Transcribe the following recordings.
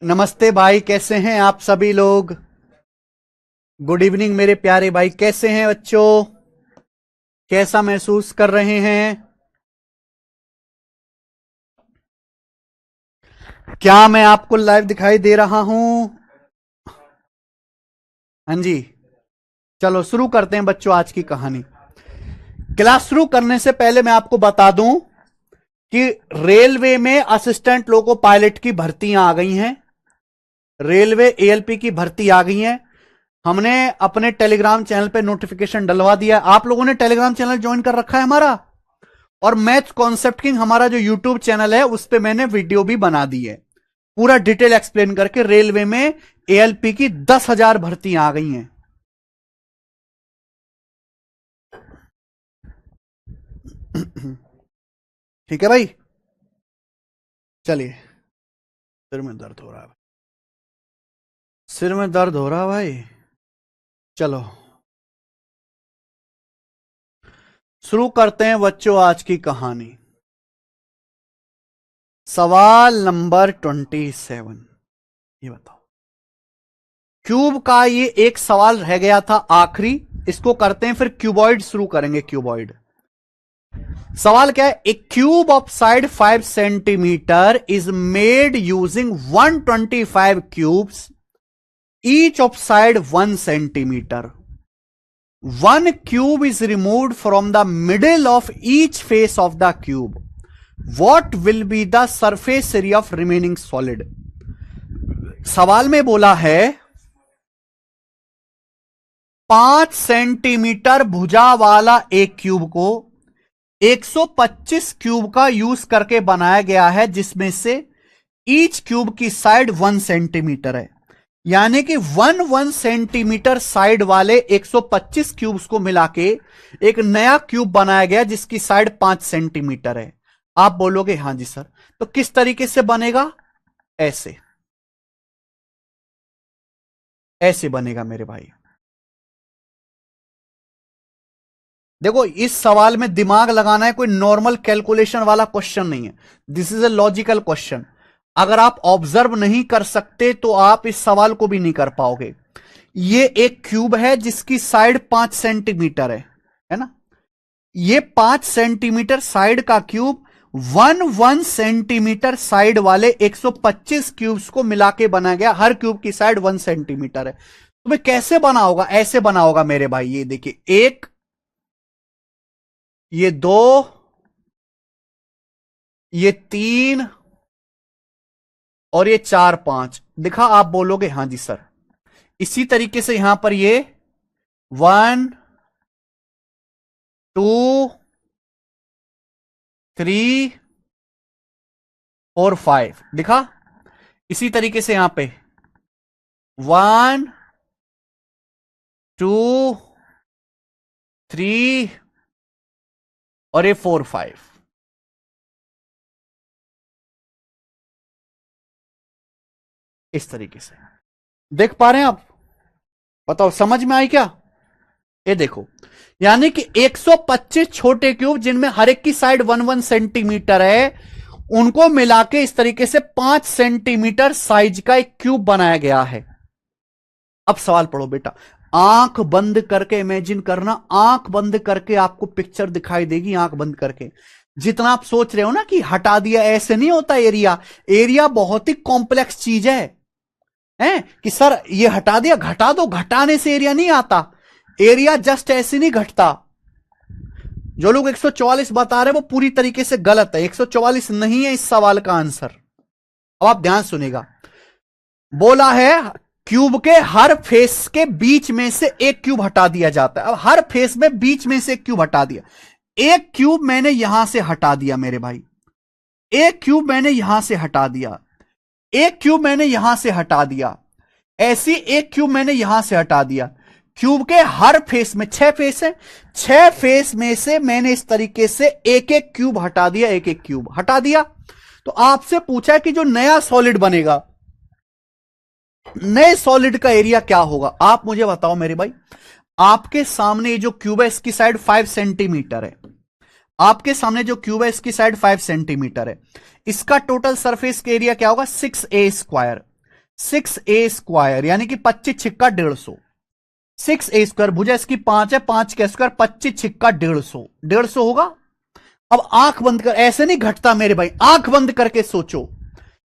नमस्ते भाई, कैसे हैं आप सभी लोग। गुड इवनिंग मेरे प्यारे भाई, कैसे हैं बच्चों। कैसा महसूस कर रहे हैं। क्या मैं आपको लाइव दिखाई दे रहा हूं। हाँ जी। चलो शुरू करते हैं बच्चों आज की कहानी। क्लास शुरू करने से पहले मैं आपको बता दूं कि रेलवे में असिस्टेंट लोको पायलट की भर्तियां आ गई हैं। रेलवे एएलपी की भर्ती आ गई है। हमने अपने टेलीग्राम चैनल पे नोटिफिकेशन डलवा दिया। आप लोगों ने टेलीग्राम चैनल ज्वाइन कर रखा है हमारा। और मैथ कॉन्सेप्ट किंग हमारा जो यूट्यूब चैनल है उस पे मैंने वीडियो भी बना दी है, पूरा डिटेल एक्सप्लेन करके। रेलवे में एएलपी की 10,000 भर्तियां आ गई हैं। ठीक है भाई, चलिए। सिर में दर्द हो रहा है, सिर में दर्द हो रहा भाई। चलो शुरू करते हैं बच्चों आज की कहानी। सवाल नंबर 27। ये बताओ, क्यूब का ये एक सवाल रह गया था आखिरी, इसको करते हैं फिर क्यूबॉइड शुरू करेंगे। क्यूबॉइड सवाल क्या है। A cube of side 5 centimetre is made using 125 cubes, each of side 1 centimetre. One cube is removed from the middle of each face of the cube. What will be the surface area of remaining solid? सवाल में बोला है 5 centimetre भुजा वाला एक cube को 125 cube का use करके बनाया गया है, जिसमें से ईच क्यूब की साइड 1 सेंटीमीटर है। यानी कि 1 सेंटीमीटर साइड वाले 125 क्यूब्स को मिला के एक नया क्यूब बनाया गया जिसकी साइड 5 सेंटीमीटर है। आप बोलोगे हां जी सर, तो किस तरीके से बनेगा। ऐसे ऐसे बनेगा मेरे भाई। देखो इस सवाल में दिमाग लगाना है, कोई नॉर्मल कैलकुलेशन वाला क्वेश्चन नहीं है। This is a logical question. अगर आप ऑब्जर्व नहीं कर सकते तो आप इस सवाल को भी नहीं कर पाओगे। ये एक क्यूब है जिसकी साइड 5 सेंटीमीटर है ना। ये 5 सेंटीमीटर साइड का क्यूब 1 सेंटीमीटर साइड वाले 125 क्यूब्स को मिला के बना गया। हर क्यूब की साइड 1 सेंटीमीटर है। तो मैं कैसे बना होगा, ऐसे बना होगा मेरे भाई। ये देखिए, एक, ये दो, ये तीन, और ये 4 5 दिखा। आप बोलोगे हां जी सर। इसी तरीके से यहां पर ये 1 2 3 4 5 दिखा। इसी तरीके से यहां पे 1 2 3 और ये 4 5। इस तरीके से देख पा रहे हैं आप। बताओ समझ में आई क्या। ये देखो, यानी कि 125 छोटे क्यूब जिनमें हर एक की साइड 1 सेंटीमीटर है, उनको मिला के इस तरीके से 5 सेंटीमीटर साइज का एक क्यूब बनाया गया है। अब सवाल पढ़ो बेटा। आंख बंद करके इमेजिन करना, आंख बंद करके आपको पिक्चर दिखाई देगी। आंख बंद करके जितना आप सोच रहे हो ना कि हटा दिया, ऐसे नहीं होता। एरिया एरिया बहुत ही कॉम्प्लेक्स चीज है कि सर ये हटा दिया, घटा दो। घटाने से एरिया नहीं आता। एरिया जस्ट ऐसे नहीं घटता। जो लोग 144 बता रहे हैं वो पूरी तरीके से गलत है। 144 नहीं है इस सवाल का आंसर। अब आप ध्यान सुनेगा। बोला है क्यूब के हर फेस के बीच में से एक क्यूब हटा दिया जाता है। अब हर फेस में बीच में से एक क्यूब हटा दिया। एक क्यूब मैंने यहां से हटा दिया मेरे भाई। एक क्यूब मैंने यहां से हटा दिया। एक क्यूब मैंने यहां से हटा दिया। ऐसी एक क्यूब मैंने यहां से हटा दिया। क्यूब के हर फेस में 6 फेस है। 6 फेस में से मैंने इस तरीके से एक एक क्यूब हटा दिया। एक एक क्यूब हटा दिया। तो आपसे पूछा कि जो नया सॉलिड बनेगा, नए सॉलिड का एरिया क्या होगा। आप मुझे बताओ मेरे भाई। आपके सामने जो क्यूब है इसकी साइड 5 सेंटीमीटर है। आपके सामने जो क्यूब है इसकी साइड 5 सेंटीमीटर है। इसका टोटल सरफेस का एरिया क्या होगा, 6a स्क्वायर। 6a² यानी कि 25 छिक्का 150। 6a², भुजा इसकी 5 है, 5 का स्क्वायर 25 छिक्का 150, 150 होगा। अब आंख बंद कर, ऐसे नहीं घटता मेरे भाई, आंख बंद करके सोचो।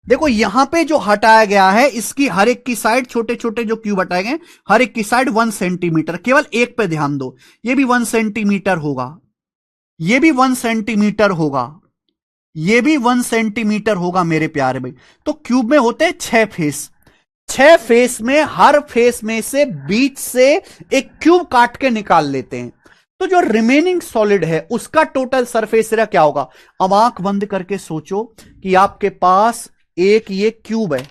देखो यहां पे जो हटाया गया है, इसकी हर एक की साइड, छोटे छोटे जो क्यूब हटाए गए हर एक की साइड 1 सेंटीमीटर, केवल एक पे ध्यान दो, ये भी 1 सेंटीमीटर होगा, ये भी 1 सेंटीमीटर होगा, ये भी 1 सेंटीमीटर होगा मेरे प्यारे भाई। तो क्यूब में होते हैं 6 फेस, 6 फेस में हर फेस में से बीच से एक क्यूब काट के निकाल लेते हैं। तो जो रिमेनिंग सॉलिड है उसका टोटल सरफेस एरिया क्या होगा। अब आंख बंद करके सोचो कि आपके पास एक ये क्यूब है,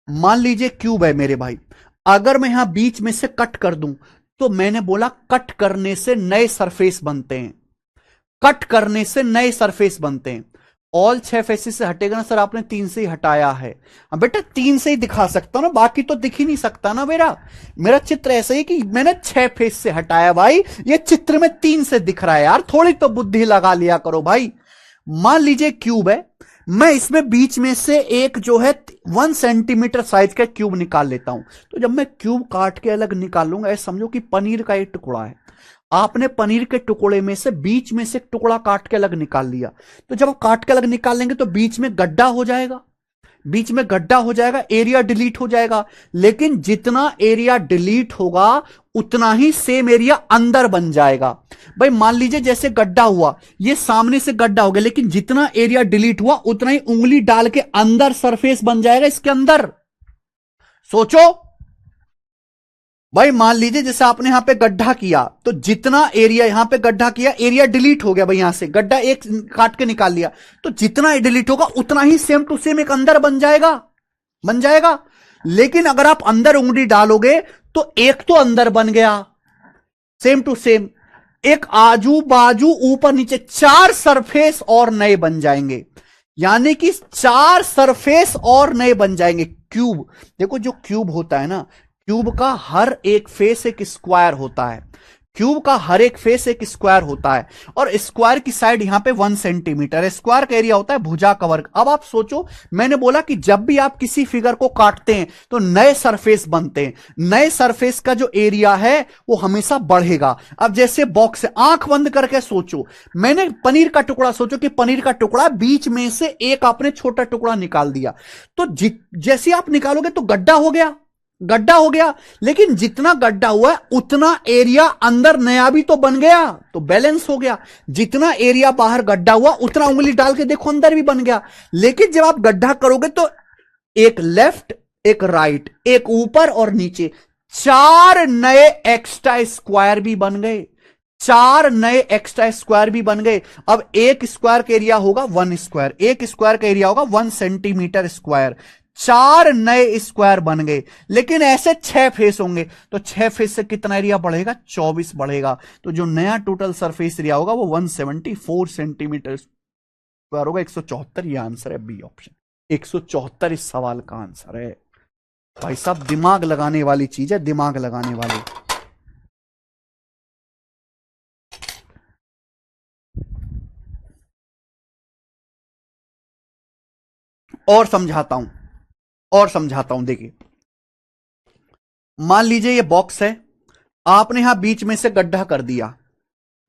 मान लीजिए क्यूब है मेरे भाई, अगर मैं यहां बीच में से कट कर दूं, तो मैंने बोला कट करने से नए सरफेस बनते हैं, कट करने से नए सरफेस बनते हैं। ऑल 6 फेसेस से हटेगा ना सर, आपने 3 से ही हटाया है। अब बेटा 3 से ही दिखा सकता ना, बाकी तो दिख ही नहीं सकता ना। मेरा चित्र ऐसा ही कि मैंने 6 फेस से हटाया भाई, ये चित्र में 3 से दिख रहा है यार, थोड़ी तो बुद्धि लगा लिया करो भाई। मान लीजिए क्यूब है, मैं इसमें बीच में से एक जो है 1 सेंटीमीटर साइज का क्यूब निकाल लेता हूं। तो जब मैं क्यूब काट के अलग निकालूंगा, ऐसा समझो कि पनीर का एक टुकड़ा है, आपने पनीर के टुकड़े में से बीच में से एक टुकड़ा काट के अलग निकाल लिया। तो जब आप काट के अलग निकाल लेंगे तो बीच में गड्ढा हो जाएगा, बीच में गड्ढा हो जाएगा, एरिया डिलीट हो जाएगा। लेकिन जितना एरिया डिलीट होगा उतना ही सेम एरिया अंदर बन जाएगा। भाई मान लीजिए जैसे गड्ढा हुआ, ये सामने से गड्ढा हो गया, लेकिन जितना एरिया डिलीट हुआ उतना ही उंगली डाल के अंदर सरफेस बन जाएगा इसके अंदर। सोचो भाई, मान लीजिए जैसे आपने यहां पे गड्ढा किया, तो जितना एरिया यहां पे गड्ढा किया, एरिया डिलीट हो गया भाई, यहां से गड्ढा एक काट के निकाल लिया, तो जितना डिलीट होगा उतना ही सेम टू सेम एक अंदर बन जाएगा, बन जाएगा। लेकिन अगर आप अंदर उंगली डालोगे तो एक तो अंदर बन गया सेम टू सेम, एक आजू बाजू ऊपर नीचे 4 सरफेस और नए बन जाएंगे, यानी कि 4 सरफेस और नए बन जाएंगे। क्यूब, देखो जो क्यूब होता है ना, क्यूब का हर एक फेस एक स्क्वायर होता है, क्यूब का हर एक फेस एक स्क्वायर होता है, और स्क्वायर की साइड यहां पे 1 सेंटीमीटर, स्क्वायर का एरिया होता है भुजा का वर्ग। अब आप सोचो, मैंने बोला कि जब भी आप किसी फिगर को काटते हैं तो नए सरफेस बनते हैं, नए सरफेस का जो एरिया है वो हमेशा बढ़ेगा। अब जैसे बॉक्स है, आंख बंद करके सोचो, मैंने पनीर का टुकड़ा, सोचो कि पनीर का टुकड़ा, बीच में से एक आपने छोटा टुकड़ा निकाल दिया, तो जैसे आप निकालोगे तो गड्ढा हो गया, गड्ढा हो गया, लेकिन जितना गड्ढा हुआ है उतना एरिया अंदर नया भी तो बन गया, तो बैलेंस हो गया। जितना एरिया बाहर गड्ढा हुआ उतना उंगली डाल के देखो अंदर भी बन गया। लेकिन जब आप गड्ढा करोगे तो एक लेफ्ट, एक राइट, एक ऊपर और नीचे, 4 नए एक्स्ट्रा स्क्वायर भी बन गए, 4 नए एक्स्ट्रा स्क्वायर भी बन गए। अब एक स्क्वायर का एरिया होगा 1 स्क्वायर, एक स्क्वायर का एरिया होगा 1 सेंटीमीटर स्क्वायर, 4 नए स्क्वायर बन गए। लेकिन ऐसे 6 फेस होंगे, तो 6 फेस से कितना एरिया बढ़ेगा, 24 बढ़ेगा। तो जो नया टोटल सरफेस एरिया होगा वो 174 सेंटीमीटर स्क्वायर होगा। 174, ये आंसर है बी ऑप्शन, 174 इस सवाल का आंसर है। भाई साहब दिमाग लगाने वाली चीज है, दिमाग लगाने वाली। और समझाता हूं, और समझाता हूं, देखिए मान लीजिए ये बॉक्स है, आपने यहां बीच में से गड्ढा कर दिया,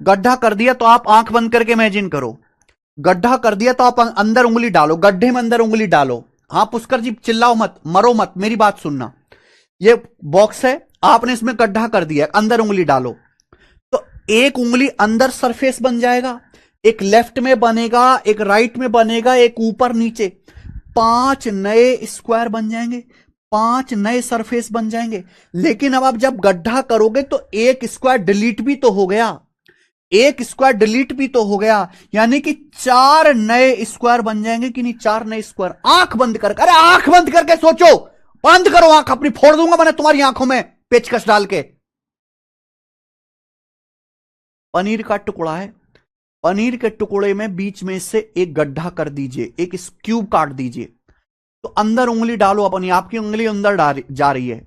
गड्ढा कर दिया, तो आप आंख बंद करके इमेजिन करो, गड्ढा कर दिया तो आप अंदर उंगली डालो, गड्ढे में अंदर उंगली डालो। हाँ पुष्कर जी चिल्लाओ मत, मरो मत, मेरी बात सुनना। ये बॉक्स है, आपने इसमें गड्ढा कर दिया, अंदर उंगली डालो, तो एक उंगली अंदर सरफेस बन जाएगा, एक लेफ्ट में बनेगा, एक राइट में बनेगा, एक ऊपर नीचे, 5 नए स्क्वायर बन जाएंगे, 5 नए सरफेस बन जाएंगे। लेकिन अब आप जब गड्ढा करोगे तो एक स्क्वायर डिलीट भी तो हो गया, एक स्क्वायर डिलीट भी तो हो गया, यानी कि 4 नए स्क्वायर बन जाएंगे कि नहीं, 4 नए स्क्वायर। आंख बंद करके, अरे आंख बंद करके सोचो, बंद करो आंख अपनी, फोड़ दूंगा मैंने तुम्हारी आंखों में पेचकस डाल के। पनीर का टुकड़ा है, पनीर के टुकड़े में बीच में से एक गड्ढा कर दीजिए, एक क्यूब काट दीजिए, तो अंदर उंगली डालो अपनी, आपकी उंगली अंदर जा रही है,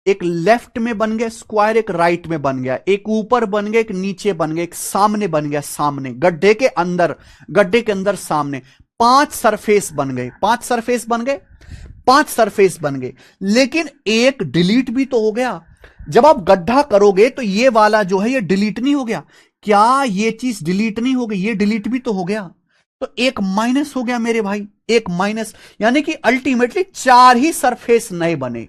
एक लेफ्ट में बन गया स्क्वायर, एक राइट में बन गया, एक ऊपर बन गया, एक नीचे बन गया, एक सामने बन गया, सामने गड्ढे के अंदर, गड्ढे के अंदर सामने 5 सरफेस बन गए, 5 सरफेस बन गए। 5 सरफेस बन गए, लेकिन एक डिलीट भी तो हो गया। जब आप गड्ढा करोगे तो ये वाला जो है ये डिलीट नहीं हो गया क्या? ये चीज डिलीट नहीं हो गई, ये डिलीट भी तो हो गया। तो एक माइनस हो गया मेरे भाई, एक माइनस। यानी कि अल्टीमेटली 4 ही सरफेस नए बने,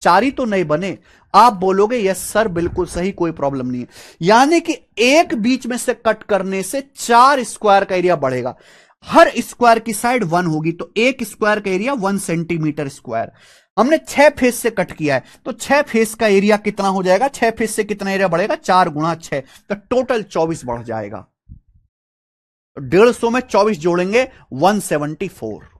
4 ही तो नए बने। आप बोलोगे यस सर बिल्कुल सही, कोई प्रॉब्लम नहीं है। यानी कि एक बीच में से कट करने से 4 स्क्वायर का एरिया बढ़ेगा। हर स्क्वायर की साइड 1 होगी, तो एक स्क्वायर का एरिया 1 सेंटीमीटर स्क्वायर। हमने 6 फेस से कट किया है, तो 6 फेस का एरिया कितना हो जाएगा? 6 फेस से कितना एरिया बढ़ेगा? 4 गुणा 6, तो टोटल 24 बढ़ जाएगा। 150 में 24 जोड़ेंगे 174।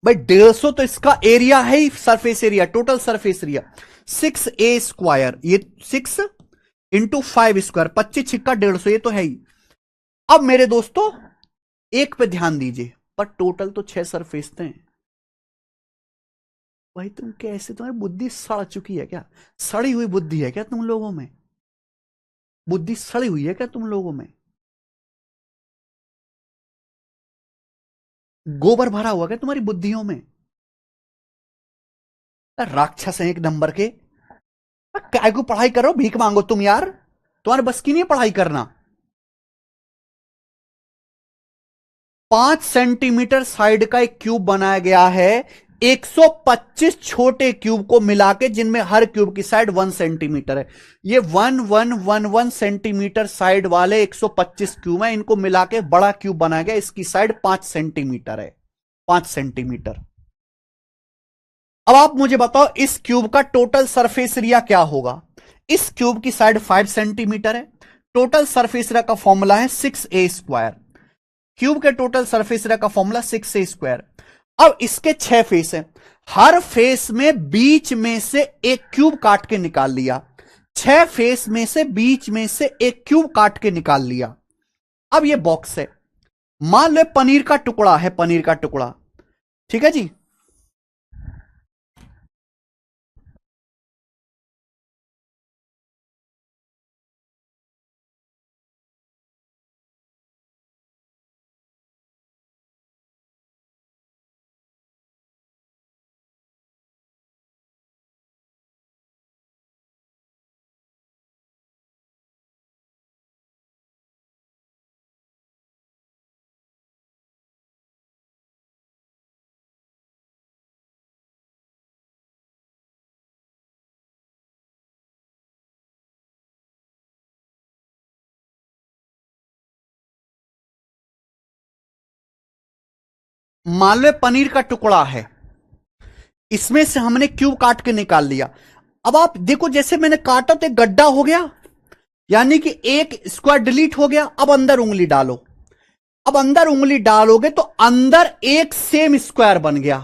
भाई 150 तो इसका एरिया है ही, surface area, total surface area 6a², ये 6 इंटू 5 स्क्वायर, 25 छिक्का 150, ये तो है ही। अब मेरे दोस्तों एक पे ध्यान दीजिए, पर टोटल तो 6 सरफेस थे। भाई तुम कैसे, तुम्हारी बुद्धि सड़ चुकी है क्या? सड़ी हुई बुद्धि है क्या तुम लोगों में? बुद्धि सड़ी हुई है क्या तुम लोगों में? गोबर भरा हुआ क्या तुम्हारी बुद्धियों में? राक्षस है एक नंबर के। काय को पढ़ाई करो, भीख मांगो तुम यार, तुम्हारे बस की नहीं है पढ़ाई करना। 5 सेंटीमीटर साइड का एक क्यूब बनाया गया है, 125 छोटे क्यूब को मिला के, जिनमें हर क्यूब की साइड 1 सेंटीमीटर है। ये 1 1 1 1 सेंटीमीटर साइड वाले 125 क्यूब है, इनको मिला के बड़ा क्यूब बनाया गया, इसकी साइड 5 सेंटीमीटर है, 5 सेंटीमीटर। अब आप मुझे बताओ इस क्यूब का टोटल सरफेस एरिया क्या होगा? इस क्यूब की साइड 5 सेंटीमीटर है, टोटल सरफेस एरिया का फॉर्मूला है 6a²। क्यूब के टोटल सरफेस एरिया का फॉर्मूला 6a²। अब इसके 6 फेस हैं, हर फेस में बीच में से एक क्यूब काट के निकाल लिया, 6 फेस में से बीच में से एक क्यूब काट के निकाल लिया। अब ये बॉक्स है, मान लो पनीर का टुकड़ा है, पनीर का टुकड़ा, ठीक है जी। मान लो पनीर का टुकड़ा है, इसमें से हमने क्यूब काट के निकाल लिया। अब आप देखो, जैसे मैंने काटा तो एक गड्ढा हो गया, यानी कि एक स्क्वायर डिलीट हो गया। अब अंदर उंगली डालो, अब अंदर उंगली डालोगे तो अंदर एक सेम स्क्वायर बन गया,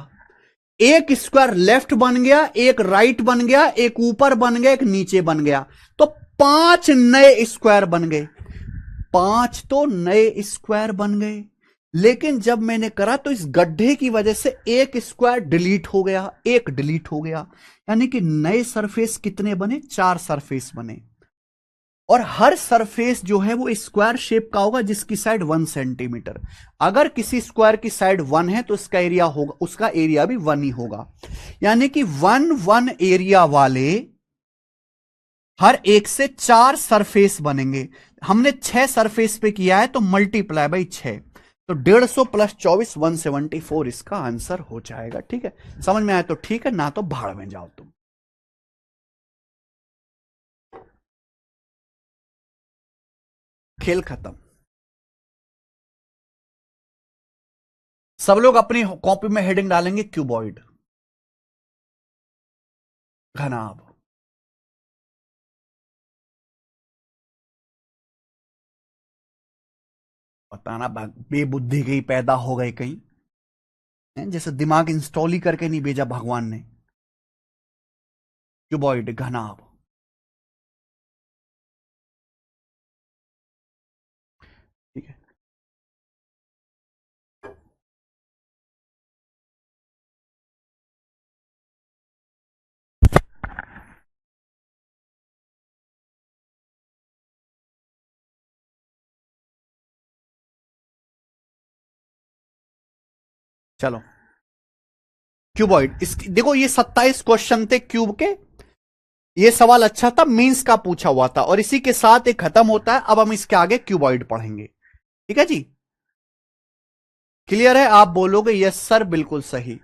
एक स्क्वायर लेफ्ट बन गया, एक राइट बन गया, एक ऊपर बन गया, एक नीचे बन गया, तो 5 नए स्क्वायर बन गए। 5 तो नए स्क्वायर बन गए, लेकिन जब मैंने करा तो इस गड्ढे की वजह से एक स्क्वायर डिलीट हो गया, एक डिलीट हो गया, यानी कि नए सरफेस कितने बने? 4 सरफेस बने। और हर सरफेस जो है वो स्क्वायर शेप का होगा, जिसकी साइड 1 सेंटीमीटर। अगर किसी स्क्वायर की साइड 1 है तो उसका एरिया होगा, उसका एरिया भी 1 ही होगा। यानी कि 1 1 एरिया वाले हर एक से 4 सरफेस बनेंगे। हमने 6 सरफेस पे किया है, तो मल्टीप्लाई बाई 6, तो 150 प्लस 24 174 इसका आंसर हो जाएगा। ठीक है, समझ में आया तो ठीक है, ना तो भाड़ में जाओ तुम। खेल खत्म। सब लोग अपनी कॉपी में हेडिंग डालेंगे क्यूबॉइड, घनाभ। पता ना बेबुद्धि गई पैदा हो गई कहीं, जैसे दिमाग इंस्टॉल ही करके नहीं भेजा भगवान ने। क्यूबॉइड, घनाभ। ठीक है। चलो, क्यूबॉइड, इसकी देखो ये 27 क्वेश्चन थे क्यूब के। ये सवाल अच्छा था, मींस का पूछा हुआ था, और इसी के साथ एक खत्म होता है। अब हम इसके आगे क्यूबॉइड पढ़ेंगे, ठीक है जी। क्लियर है? आप बोलोगे यस सर, बिल्कुल सही।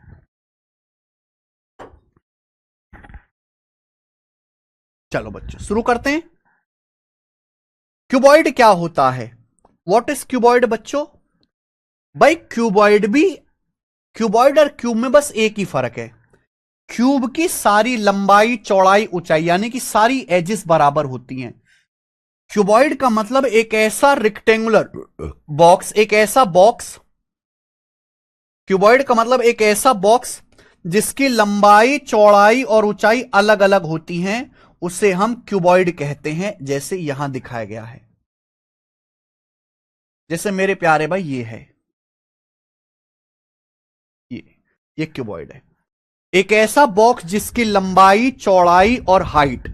चलो बच्चों शुरू करते हैं। क्यूबॉइड क्या होता है? व्हाट इज क्यूबॉइड बच्चों? भाई क्यूबॉइड और क्यूब में बस एक ही फर्क है। क्यूब की सारी लंबाई चौड़ाई ऊंचाई यानी कि सारी एजेस बराबर होती हैं। क्यूबॉइड का मतलब एक ऐसा रेक्टेंगुलर बॉक्स, एक ऐसा बॉक्स। क्यूबॉइड का मतलब एक ऐसा बॉक्स जिसकी लंबाई चौड़ाई और ऊंचाई अलग अलग होती हैं, उसे हम क्यूबॉइड कहते हैं। जैसे यहां दिखाया गया है, जैसे मेरे प्यारे भाई ये है, ये ये क्यूबॉइड है। एक ऐसा बॉक्स जिसकी लंबाई चौड़ाई और हाइट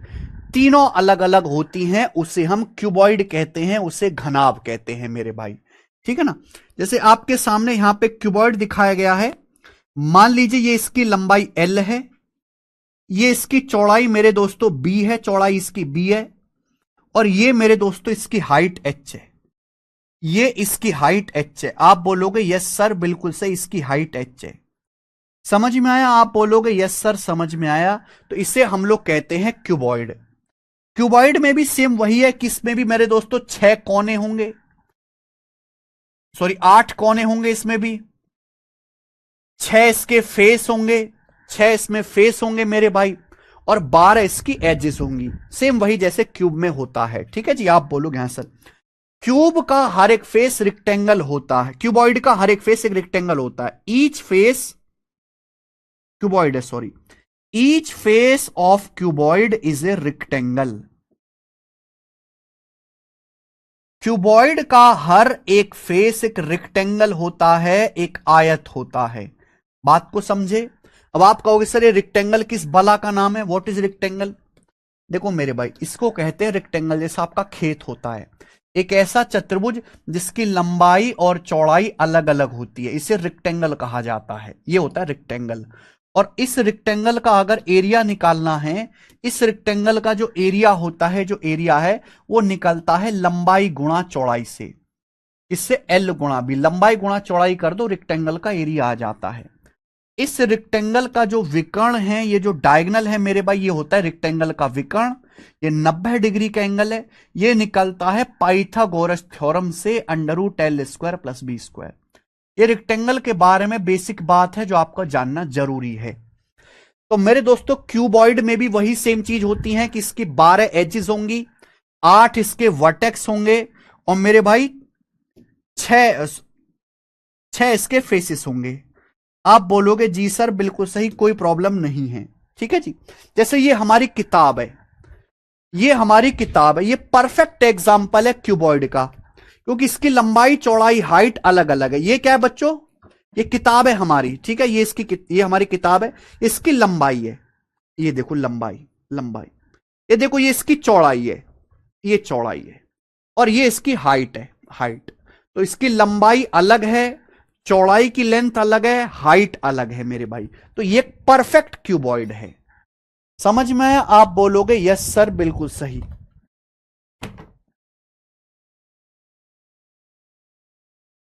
तीनों अलग अलग होती हैं, उसे हम क्यूबॉइड कहते हैं, उसे घनाभ कहते हैं मेरे भाई। ठीक है ना? जैसे आपके सामने यहां पे क्यूबॉइड दिखाया गया है। मान लीजिए ये इसकी लंबाई L है, ये इसकी चौड़ाई मेरे दोस्तों B है, चौड़ाई इसकी B है, और ये मेरे दोस्तों इसकी हाइट H है। ये इसकी हाइट H है। आप बोलोगे यस सर बिल्कुल सही, इसकी हाइट H है। समझ में आया? आप बोलोगे यस सर समझ में आया। तो इसे हम लोग कहते हैं क्यूबॉइड। क्यूबॉइड में भी सेम वही है कि इसमें भी मेरे दोस्तों 6 कोने होंगे, सॉरी 8 कोने होंगे इसमें भी। 6 इसके फेस होंगे, 6 इसमें फेस होंगे मेरे भाई, और 12 इसकी एजेस होंगी। सेम वही जैसे क्यूब में होता है। ठीक है जी? आप बोलोगे हाँ सर। क्यूब का हर एक फेस रेक्टेंगल होता है, क्यूबॉइड का हर एक फेस एक रेक्टेंगल होता है। ईच फेस, क्यूबॉइड है sorry, each face of cuboid is a rectangle. Cuboid का हर एक फेस एक रेक्टेंगल होता है, एक आयत होता है। बात को समझे? अब आप कहोगे सर ये रेक्टेंगल किस बला का नाम है? What is rectangle? देखो मेरे भाई, इसको कहते हैं रेक्टेंगल, जैसा आपका खेत होता है, एक ऐसा चतुर्भुज जिसकी लंबाई और चौड़ाई अलग अलग होती है, इसे रेक्टेंगल कहा जाता है। ये होता है रेक्टेंगल। और इस रेक्टेंगल का अगर एरिया निकालना है, इस रेक्टेंगल का जो एरिया होता है, जो एरिया है वो निकलता है लंबाई गुणा चौड़ाई से। इससे एल गुणा बी, लंबाई गुणा चौड़ाई कर दो, रेक्टेंगल का एरिया आ जाता है। इस रेक्टेंगल का जो विकर्ण है, ये जो डायगनल है मेरे भाई, ये होता है रेक्टेंगल का विकर्ण। ये 90 डिग्री का एंगल है। ये निकलता है पाइथागोरस थ्योरम से, √L² + B²। ये रेक्टेंगल के बारे में बेसिक बात है जो आपको जानना जरूरी है। तो मेरे दोस्तों क्यूबॉइड में भी वही सेम चीज होती है कि इसकी 12 एजेस होंगी, 8 इसके वर्टेक्स होंगे, और मेरे भाई 6 इसके फेसेस होंगे। आप बोलोगे जी सर बिल्कुल सही, कोई प्रॉब्लम नहीं है। ठीक है जी? जैसे ये हमारी किताब है, ये हमारी किताब है, ये परफेक्ट एग्जाम्पल है क्यूबॉइड का, क्योंकि इसकी लंबाई चौड़ाई हाइट अलग अलग है। ये क्या है बच्चों? ये किताब है हमारी, ठीक है? ये हमारी किताब है, इसकी लंबाई है, ये देखो लंबाई, लंबाई। ये देखो ये इसकी चौड़ाई है, ये चौड़ाई है, और ये इसकी हाइट है, हाइट। तो इसकी लंबाई अलग है, चौड़ाई की लेंथ अलग है, हाइट अलग है मेरे भाई। तो ये परफेक्ट क्यूबॉइड है। समझ में आया? आप बोलोगे यस सर बिल्कुल सही।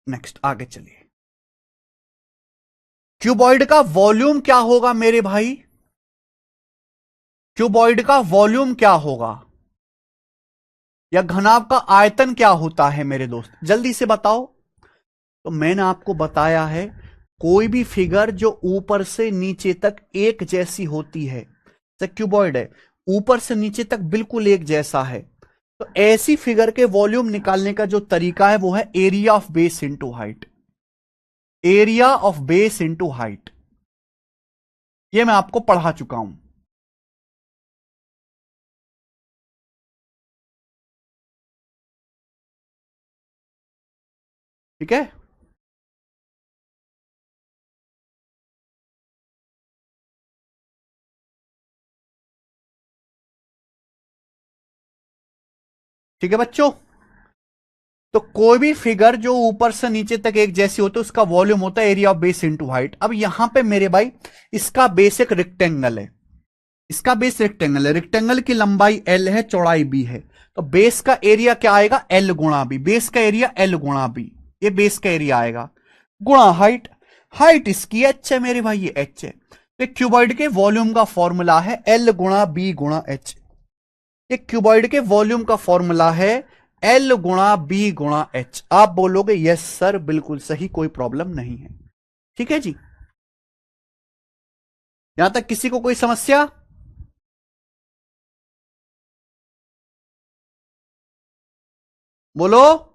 नेक्स्ट आगे चलिए। क्यूबॉइड का वॉल्यूम क्या होगा मेरे भाई? क्यूबॉइड का वॉल्यूम क्या होगा, या घनाभ का आयतन क्या होता है मेरे दोस्त? जल्दी से बताओ। तो मैंने आपको बताया है, कोई भी फिगर जो ऊपर से नीचे तक एक जैसी होती है, जैसे क्यूबॉइड है, ऊपर से नीचे तक बिल्कुल एक जैसा है, तो ऐसी फिगर के वॉल्यूम निकालने का जो तरीका है वो है area of base into height. Area of base into height, ये मैं आपको पढ़ा चुका हूं। ठीक है? ठीक है बच्चों? तो कोई भी फिगर जो ऊपर से नीचे तक एक जैसी होती है उसका वॉल्यूम होता है area of base into height. अब यहां पे मेरे भाई इसका बेस एक रेक्टेंगल है, इसका बेस रेक्टेंगल है, रेक्टेंगल की लंबाई एल है, चौड़ाई बी है, तो बेस का एरिया क्या आएगा एल गुणा बी, बेस का एरिया एल गुणा बी, ये बेस का एरिया आएगा गुणा हाइट, हाइट इसकी एच है मेरे भाई, ये एच है। तो क्यूबॉइड के वॉल्यूम का फॉर्मूला है एल गुणा बी गुणा एच, ये क्यूबॉइड के वॉल्यूम का फॉर्मूला है एल गुणा बी गुणा एच। आप बोलोगे यस सर बिल्कुल सही, कोई प्रॉब्लम नहीं है, ठीक है जी। यहां तक किसी को कोई समस्या? बोलो।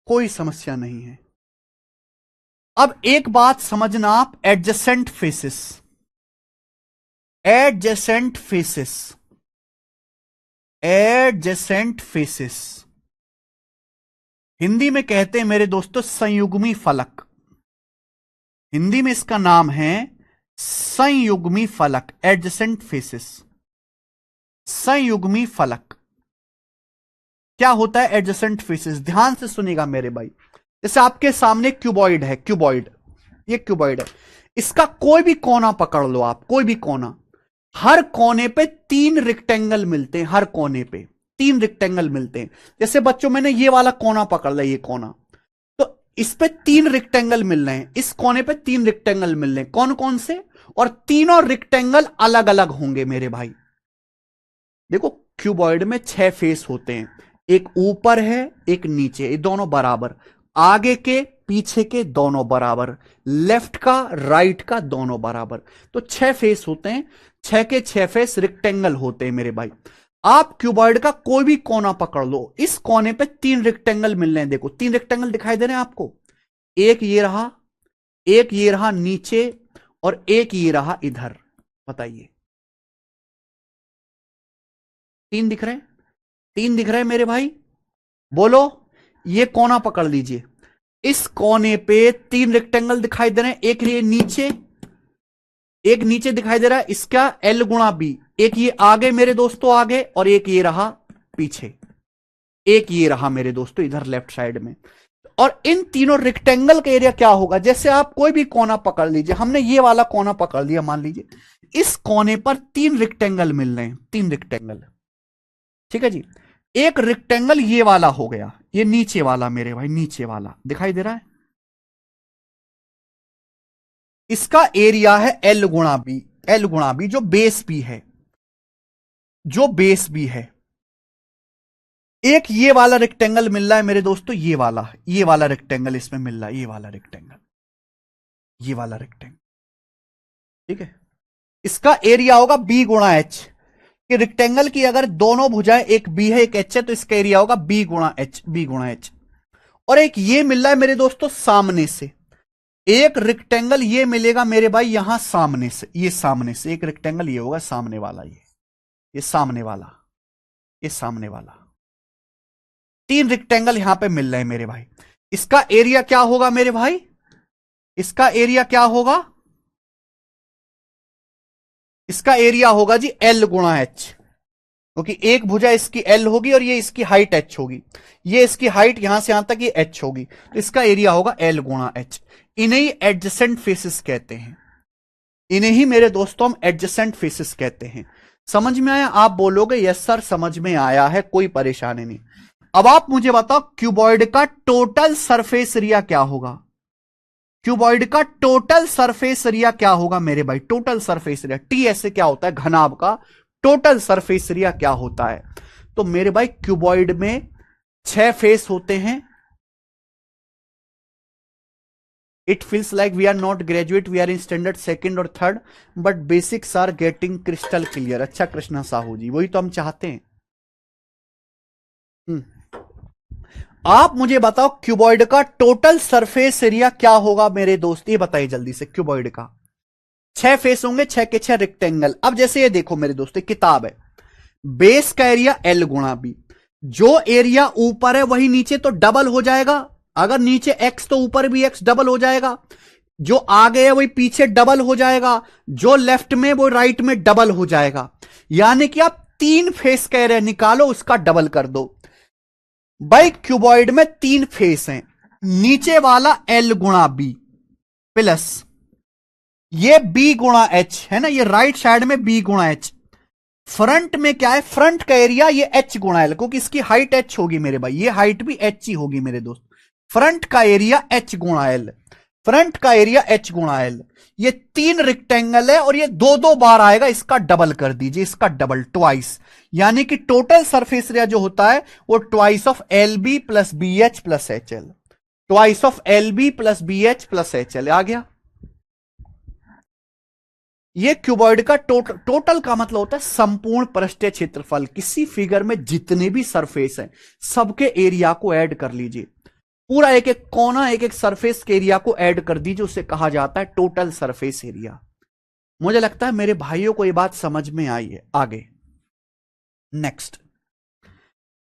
कोई समस्या नहीं है। अब एक बात समझना आप, adjacent faces, adjacent faces, adjacent faces Hindi में कहते हैं मेरे दोस्तों संयुग्मी फलक, हिंदी में इसका नाम है संयुग्मी फलक, एडजेसेंट फेसेस, संयुग्मी फलक। क्या होता है एडजेसेंट फेसेस? ध्यान से सुनिएगा मेरे भाई। जैसे आपके सामने क्यूबॉइड है, क्यूबॉइड, ये क्यूबॉइड है, इसका कोई भी कोना पकड़ लो आप, कोई भी कोना, हर कोने पे 3 रेक्टेंगल मिलते हैं, हर कोने पे 3 रेक्टेंगल मिलते हैं। जैसे बच्चों मैंने ये वाला कोना पकड़ लिया, ये कोना, तो इस पे 3 रेक्टेंगल मिल रहे हैं, इस कोने पे 3 रेक्टेंगल मिल रहे हैं, कौन कौन से? और तीनों रेक्टेंगल अलग अलग होंगे मेरे भाई। देखो क्यूबॉइड में 6 फेस होते हैं, एक ऊपर है एक नीचे, ये दोनों बराबर, आगे के पीछे के दोनों बराबर, लेफ्ट का राइट का दोनों बराबर, तो 6 फेस होते हैं, 6 के 6 फेस रेक्टेंगल होते हैं मेरे भाई। आप क्यूबॉइड का कोई भी कोना पकड़ लो, इस कोने पे 3 रेक्टेंगल मिल रहे हैं, देखो 3 रेक्टेंगल दिखाई दे रहे हैं आपको, एक ये रहा, एक ये रहा नीचे, और एक ये रहा इधर, बताइए 3 दिख रहे हैं? 3 दिख रहे हैं मेरे भाई, बोलो। ये कोना पकड़ लीजिए, इस कोने पे 3 रेक्टेंगल दिखाई दे रहे हैं, एक ये नीचे, एक नीचे दिखाई दे रहा है, इसका एल गुणा बी, एक ये आगे मेरे दोस्तों आगे, और एक ये रहा पीछे, एक ये रहा मेरे दोस्तों इधर लेफ्ट साइड में। और इन तीनों रेक्टेंगल का एरिया क्या होगा? जैसे आप कोई भी कोना पकड़ लीजिए, हमने ये वाला कोना पकड़ लिया, मान लीजिए इस कोने पर 3 रेक्टेंगल मिल रहे हैं, 3 रेक्टेंगल, ठीक है जी। एक रेक्टेंगल ये वाला हो गया, ये नीचे वाला मेरे भाई, नीचे वाला दिखाई दे रहा है, इसका एरिया है एल गुणा बी, एल गुणा बी, जो बेस बी है, जो बेस बी है। एक ये वाला रेक्टेंगल मिल रहा है मेरे दोस्तों, ये वाला रेक्टेंगल इसमें मिल रहा है, ये वाला रेक्टेंगल, ये वाला रेक्टेंगल, ठीक है। इसका एरिया होगा बी गुणा एच, कि रेक्टेंगल की अगर दोनों भुजाएं, एक बी है एक एच है, तो इसका एरिया होगा बी गुणा एच, बी गुणा एच। और एक ये मिल रहा है मेरे दोस्तों सामने से, एक रेक्टेंगल ये मिलेगा मेरे भाई यहां सामने से, ये सामने से एक रेक्टेंगल ये होगा सामने वाला, ये सामने वाला, ये सामने वाला, 3 रेक्टेंगल यहां पे मिल रहे हैं मेरे भाई। इसका एरिया क्या होगा मेरे भाई? इसका एरिया क्या होगा? इसका एरिया होगा जी एल गुणा एच, क्योंकि एक भुजा इसकी एल होगी और ये इसकी हाइट एच होगी, ये इसकी हाइट यहां से यहां तक ये एच होगी, तो इसका एरिया होगा एल गुणा एच। इन्हें एडजेसेंट फेसेस कहते हैं, इन्हें ही मेरे दोस्तों हम एडजेसेंट फेसेस कहते हैं। समझ में आया? आप बोलोगे यस सर समझ में आया है, कोई परेशानी नहीं। अब आप मुझे बताओ क्यूबॉइड का टोटल सरफेस एरिया क्या होगा? क्यूबॉइड का टोटल सरफेस एरिया क्या होगा मेरे भाई? टोटल सरफेस एरिया, टी ऐसे क्या होता है घनाभ का, टोटल सरफेस एरिया क्या होता है? तो मेरे भाई क्यूबॉइड में 6 फेस होते हैं। It feels like we are not graduate, we are in standard 2nd और 3rd, but basics are getting crystal clear. अच्छा कृष्णा साहू जी, वही तो हम चाहते हैं। आप मुझे बताओ क्यूबॉइड का टोटल सरफेस एरिया क्या होगा मेरे दोस्त, ये बताइए जल्दी से। क्यूबॉइड का 6 फेस होंगे, 6 के 6 रेक्टेंगल। अब जैसे ये देखो मेरे दोस्त, किताब है, बेस का एरिया एल गुणा बी, जो एरिया ऊपर है वही नीचे तो डबल हो जाएगा, अगर नीचे एक्स तो ऊपर भी एक्स डबल हो जाएगा, जो आगे है वही पीछे डबल हो जाएगा, जो लेफ्ट में वो राइट में डबल हो जाएगा। यानी कि आप 3 फेस का एरिया निकालो, उसका डबल कर दो। भाई क्यूबॉइड में 3 फेस हैं, नीचे वाला L गुणा बी प्लस ये B गुणा H है ना, ये राइट साइड में B गुणा H, फ्रंट में क्या है, फ्रंट का एरिया ये H गुणा L, क्योंकि इसकी हाइट H होगी मेरे भाई, ये हाइट भी H ही होगी मेरे दोस्त। फ्रंट का एरिया H गुणा L, फ्रंट का एरिया H गुणा L, ये 3 रेक्टेंगल है और ये 2-2 बार आएगा, इसका डबल कर दीजिए, इसका डबल ट्वाइस, यानी कि टोटल सरफेस एरिया जो होता है वो twice of L B plus B H plus H L, twice of L B plus B H plus H L आ गया। ये क्यूबॉइड का टोटल का मतलब होता है संपूर्ण पृष्ठीय क्षेत्रफल। किसी फिगर में जितने भी सरफेस हैं सबके एरिया को ऐड कर लीजिए, पूरा एक एक कोना एक एक सरफेस के एरिया को ऐड कर दीजिए, उसे कहा जाता है टोटल सरफेस एरिया। मुझे लगता है मेरे भाइयों को यह बात समझ में आई है। आगे नेक्स्ट,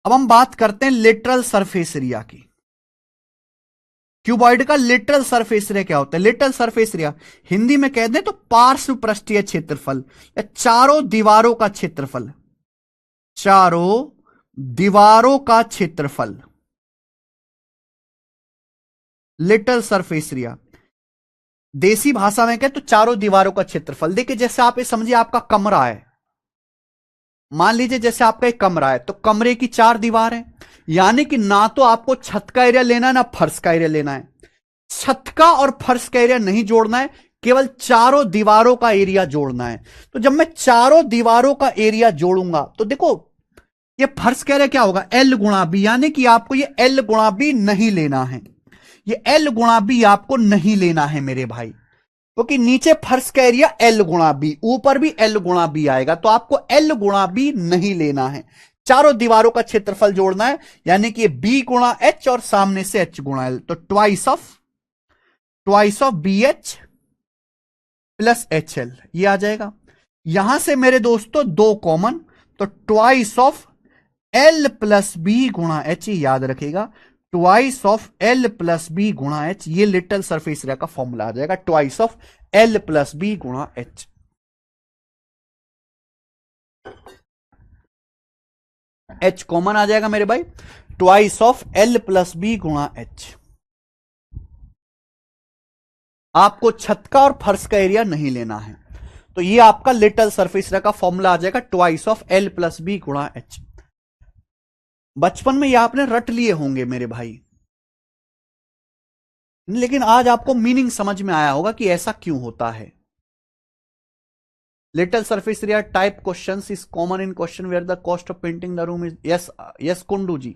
अब हम बात करते हैं लिटरल सरफेस एरिया की। क्यूबॉइड का लिटरल सरफेस एरिया क्या होता है? लिटरल सरफेस एरिया हिंदी में कह दें तो पार्श्व पृष्ठीय क्षेत्रफल या चारों दीवारों का क्षेत्रफल, चारों दीवारों का क्षेत्रफल, लिटरल सरफेस एरिया। देसी भाषा में कहे तो चारों दीवारों का क्षेत्रफल। देखिए जैसे आप ये समझिए आपका कमरा है, मान लीजिए जैसे आपका एक कमरा है तो कमरे की 4 दीवार है, यानी कि ना तो आपको छत का एरिया लेना है ना फर्श का एरिया लेना है, छत का और फर्श का एरिया नहीं जोड़ना है, केवल चारों दीवारों का एरिया जोड़ना है। तो जब मैं चारों दीवारों का एरिया जोड़ूंगा तो देखो ये फर्श का एरिया क्या होगा, L गुणा बी, यानी कि आपको ये L गुणा बी नहीं लेना है, ये L गुणा बी आपको नहीं लेना है मेरे भाई, क्योंकि नीचे फर्श का एरिया L गुणा बी, ऊपर भी L गुणा बी आएगा, तो आपको L गुणा बी नहीं लेना है, चारों दीवारों का क्षेत्रफल जोड़ना है, यानी कि B गुणा H और सामने से H गुणा L, तो twice of BH plus HL ये आ जाएगा। यहां से मेरे दोस्तों 2 कॉमन, तो twice of L plus B गुणा H, याद रखिएगा twice of L plus B गुणा H, ये लिटरल सरफेस एरिया का फॉर्मूला आ जाएगा, twice of L plus B गुणा H। H कॉमन आ जाएगा मेरे भाई, twice of L plus B गुणा H। आपको छत का और फर्श का एरिया नहीं लेना है, तो ये आपका लिटरल सरफेस एरिया का फॉर्मूला आ जाएगा, twice of L plus B गुणा H। बचपन में ये आपने रट लिए होंगे मेरे भाई, लेकिन आज आपको मीनिंग समझ में आया होगा कि ऐसा क्यों होता है। Lateral surface area type questions is common in question where the cost of painting the room is, yes Kundu ji,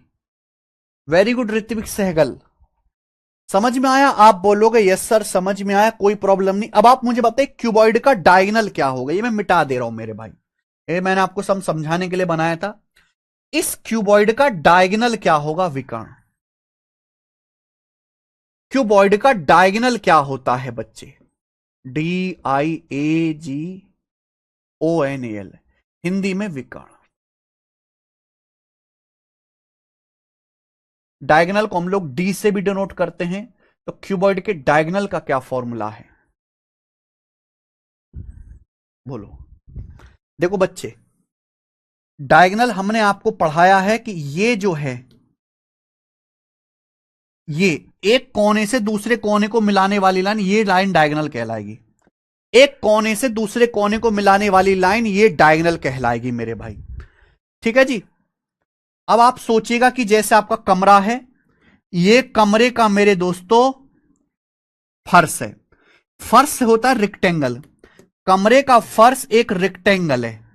very good Ritvik Sehgal, समझ में आया? आप बोलोगे यस सर समझ में आया, कोई प्रॉब्लम नहीं। अब आप मुझे बताइए क्यूबॉइड का डायगोनल क्या होगा, ये मैं मिटा दे रहा हूं मेरे भाई, ये मैंने आपको समझाने के लिए बनाया था। इस क्यूबॉइड का डायगोनल क्या होगा विकर्ण? क्यूबॉइड का डायगोनल क्या होता है बच्चे? DIAGONAL, हिंदी में विकर्ण। डायगोनल को हम लोग डी से भी डिनोट करते हैं, तो क्यूबॉइड के डायगोनल का क्या फॉर्मूला है बोलो? देखो बच्चे, डायगोनल हमने आपको पढ़ाया है कि ये जो है, ये एक कोने से दूसरे कोने को मिलाने वाली लाइन, ये लाइन डायगोनल कहलाएगी। एक कोने से दूसरे कोने को मिलाने वाली लाइन ये डायगोनल कहलाएगी मेरे भाई, ठीक है जी। अब आप सोचिएगा कि जैसे आपका कमरा है, ये कमरे का मेरे दोस्तों फर्श है, फर्श होता है रेक्टेंगल, कमरे का फर्श एक रेक्टेंगल है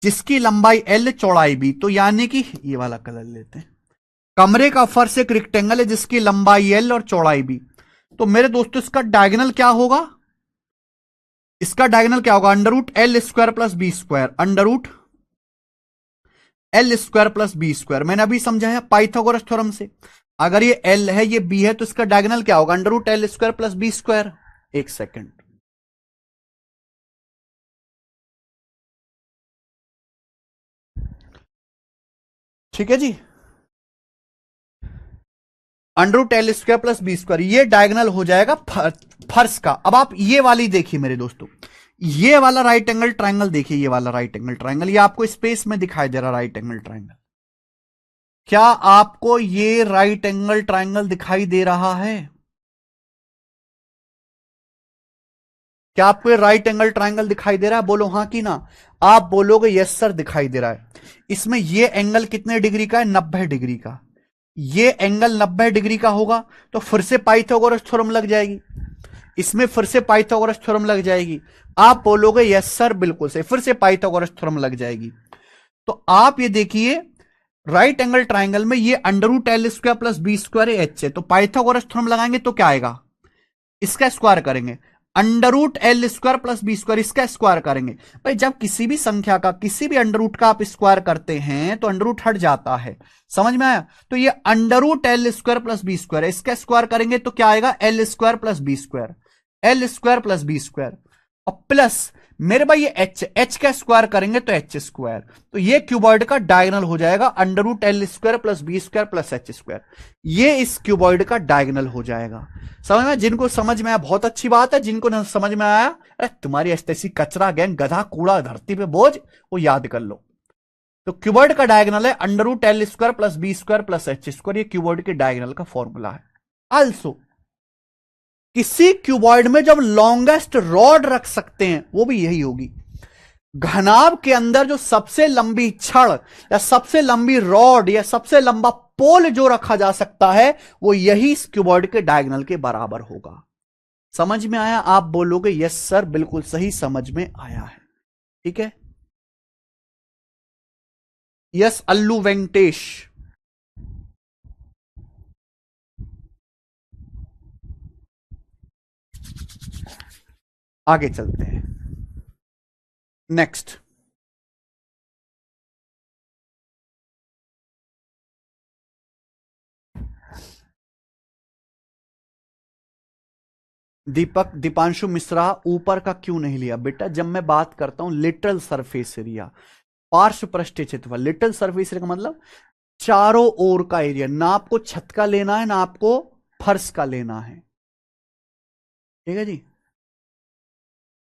जिसकी लंबाई L चौड़ाई B, तो यानी कि ये वाला कलर लेते हैं, कमरे का फर्श एक रेक्टेंगल है जिसकी लंबाई L और चौड़ाई B, तो मेरे दोस्तों इसका डायगोनल क्या होगा? इसका डायगोनल क्या होगा? Under root L square plus B square, under root L square plus B square, मैंने अभी समझाया पाइथागोरस थ्योरम से। अगर ये L है ये B है तो इसका डायगोनल क्या होगा? Under root L square plus B square. एक सेकेंड, ठीक है जी, under root L square plus B square, ये डायगोनल हो जाएगा फर्श का। अब आप ये वाली देखिए मेरे दोस्तों, ये वाला राइट एंगल ट्राइंगल देखिए, ये वाला राइट एंगल ट्राइंगल, ये आपको स्पेस में दिखाई दे रहा राइट एंगल ट्राइंगल। क्या आपको ये राइट एंगल ट्राइंगल दिखाई दे रहा है? क्या आपको ये राइट एंगल ट्राइंगल दिखाई दे रहा है? बोलो हाँ कि ना। आप बोलोगे यस सर दिखाई दे रहा है। इसमें ये एंगल कितने डिग्री का है? 90 डिग्री का। ये एंगल 90 डिग्री का होगा तो फिर से पाइथागोरस थ्योरम लग जाएगी, इसमें फिर से पाइथागोरस थ्योरम लग जाएगी। आप बोलोगे यस सर बिल्कुल से, फिर से पाइथागोरस थ्योरम लग जाएगी। तो आप ये देखिए राइट एंगल ट्राइंगल में ये under root L square plus B square H है, तो पाइथागोरस थ्योरम लगाएंगे तो क्या आएगा? इसका स्क्वायर करेंगे, under root L square plus B square, इसका स्क्वायर करेंगे। भाई जब किसी भी संख्या का किसी भी अंडर रूट का आप स्क्वायर करते हैं तो अंडर रूट हट जाता है, समझ में आया? तो ये under root L square plus B square, इसका स्क्वायर करेंगे तो क्या आएगा? L square plus B square, L square plus B square, और प्लस मेरे भाई ये एच का स्क्वायर करेंगे तो एच स्क्वायर, तो ये क्यूबॉइड का डायगोनल हो जाएगा under root L square plus B square plus H square. ये इस क्यूबॉइड का डायगोनल हो जाएगा। समझ में? जिनको समझ में आया बहुत अच्छी बात है, जिनको न समझ में आया अरे तुम्हारी ऐसी कचरा गैंग गधा कूड़ा धरती पे बोझ, वो याद कर लो। तो क्यूबॉइड का डायगोनल है under root L square plus B square plus H square, ये क्यूबॉइड के डायगोनल का फॉर्मूला है। आल्सो किसी क्यूबॉइड में जब लॉन्गेस्ट रॉड रख सकते हैं वो भी यही होगी। घनाभ के अंदर जो सबसे लंबी छड़ या सबसे लंबी रॉड या सबसे लंबा पोल जो रखा जा सकता है वो यही इस क्यूबॉइड के डायगोनल के बराबर होगा। समझ में आया? आप बोलोगे यस सर बिल्कुल सही समझ में आया है। ठीक है, यस अल्लू वेंकटेश। आगे चलते हैं, नेक्स्ट। दीपक दीपांशु मिश्रा ऊपर का क्यों नहीं लिया? बेटा जब मैं बात करता हूं लिटरल सरफेस एरिया, पार्श्व पृष्ठीय क्षेत्रफल, लिटरल सरफेस एरिया का मतलब चारों ओर का एरिया, ना आपको छत का लेना है ना आपको फर्श का लेना है। ठीक है जी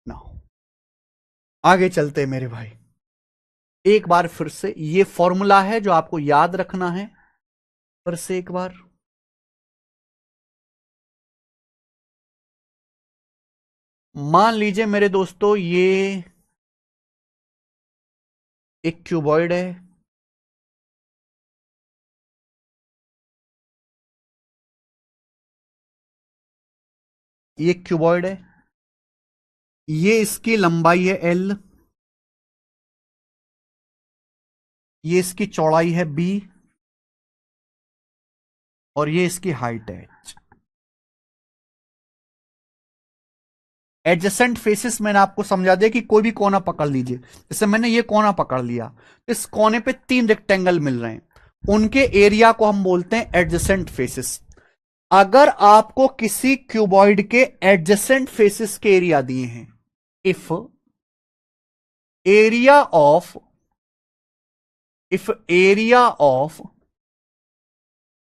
ना। आगे चलते हैं मेरे भाई, एक बार फिर से ये फॉर्मूला है जो आपको याद रखना है, फिर से एक बार। मान लीजिए मेरे दोस्तों ये एक क्यूबॉइड है, ये क्यूबॉइड है, ये इसकी लंबाई है एल, ये इसकी चौड़ाई है बी, और ये इसकी हाइट है एच। एडजेसेंट फेसेस मैंने आपको समझा दिया कि कोई भी कोना पकड़ लीजिए, जैसे मैंने ये कोना पकड़ लिया, इस कोने पे 3 रेक्टेंगल मिल रहे हैं, उनके एरिया को हम बोलते हैं एडजेसेंट फेसेस। अगर आपको किसी क्यूबॉइड के एडजेसेंट फेसेस के एरिया दिए हैं, if area of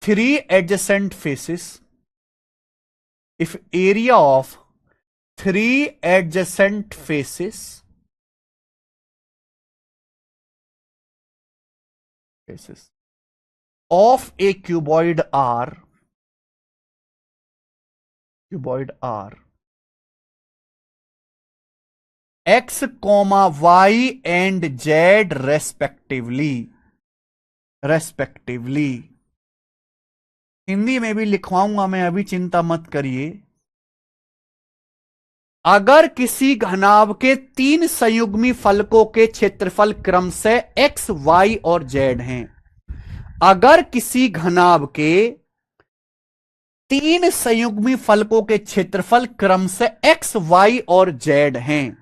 three adjacent faces, if area of 3 adjacent faces of a cuboid R x, y and z respectively Hindi में भी लिखवाऊंगा मैं, अभी चिंता मत करिए। अगर किसी घनाभ के 3 संयुग्मी फलकों के क्षेत्रफल क्रमशः x, y और z हैं, अगर किसी घनाभ के 3 संयुग्मी फलकों के क्षेत्रफल क्रमशः x, y और z हैं,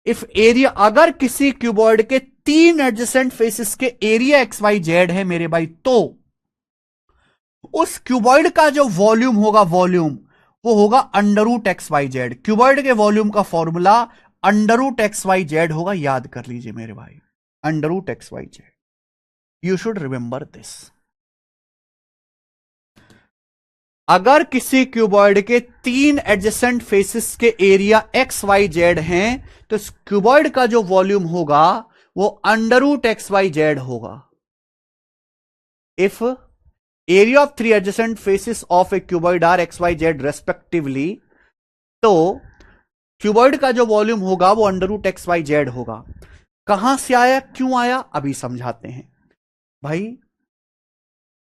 इफ एरिया, अगर किसी क्यूबॉइड के 3 एडजेसेंट फेसेस के एरिया x, y, z है मेरे भाई, तो उस क्यूबॉइड का जो वॉल्यूम होगा, वो होगा under root X Y Z. Cuboid के वॉल्यूम का formula under root X Y Z होगा, याद कर लीजिए मेरे भाई, under root X Y Z. You should remember this. अगर किसी क्यूबॉइड के 3 एडजेसेंट फेसेस के एरिया एक्स वाई जेड हैं तो इस क्यूबॉइड का जो वॉल्यूम होगा वो under root X Y Z होगा। If area of 3 adjacent faces of a cuboid are X Y Z respectively, तो क्यूबॉइड का जो वॉल्यूम होगा वो under root X Y Z होगा। कहां से आया, क्यों आया, अभी समझाते हैं भाई।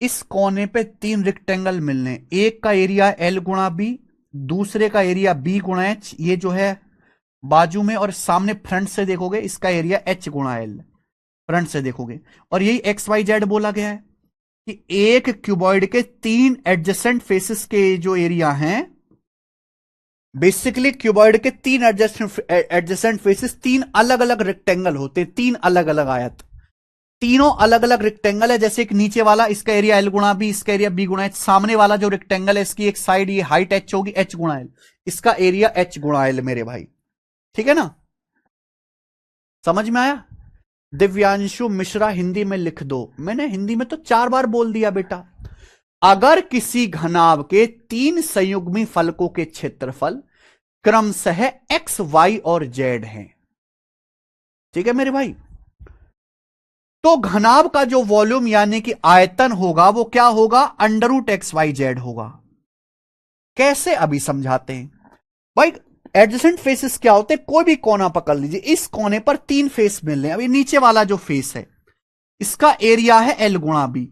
इस कोने पे 3 रेक्टेंगल मिलने, एक का एरिया एल गुणा बी, दूसरे का एरिया बी गुणा एच, ये जो है बाजू में, और सामने फ्रंट से देखोगे इसका एरिया एच गुणा एल, फ्रंट से देखोगे, और यही एक्स वाई जेड बोला गया है कि एक क्यूबॉइड के 3 एडजेसेंट फेसेस के जो एरिया हैं, बेसिकली क्यूबॉइड के 3 एडजेसेंट फेसेस 3 अलग अलग रेक्टेंगल होते हैं, 3 अलग अलग आयत, तीनों अलग अलग रेक्टेंगल है। जैसे एक नीचे वाला, इसका एरिया एल गुणा बी, इसका एरिया बी गुणा एच, सामने वाला जो रेक्टेंगल है इसकी एक साइड ये हाइट एच होगी, एच गुणा एल, इसका एरिया एच गुणा एल मेरे भाई, ठीक है ना, समझ में आया। दिव्यांशु मिश्रा हिंदी में लिख दो, मैंने हिंदी में तो 4 बार बोल दिया बेटा। अगर किसी घनाभ के 3 संयुग्मी फलकों के क्षेत्रफल क्रमशः एक्स वाई और जेड हैं, ठीक है मेरे भाई, तो घनाभ का जो वॉल्यूम यानी कि आयतन होगा वो क्या होगा, under root X Y Z होगा। कैसे, अभी समझाते हैं भाई। एडजेसेंट फेसेस क्या होते हैं, कोई भी कोना पकड़ लीजिए, इस कोने पर 3 फेस मिल रहे हैं। अभी नीचे वाला जो फेस है इसका एरिया है एल गुणा बी,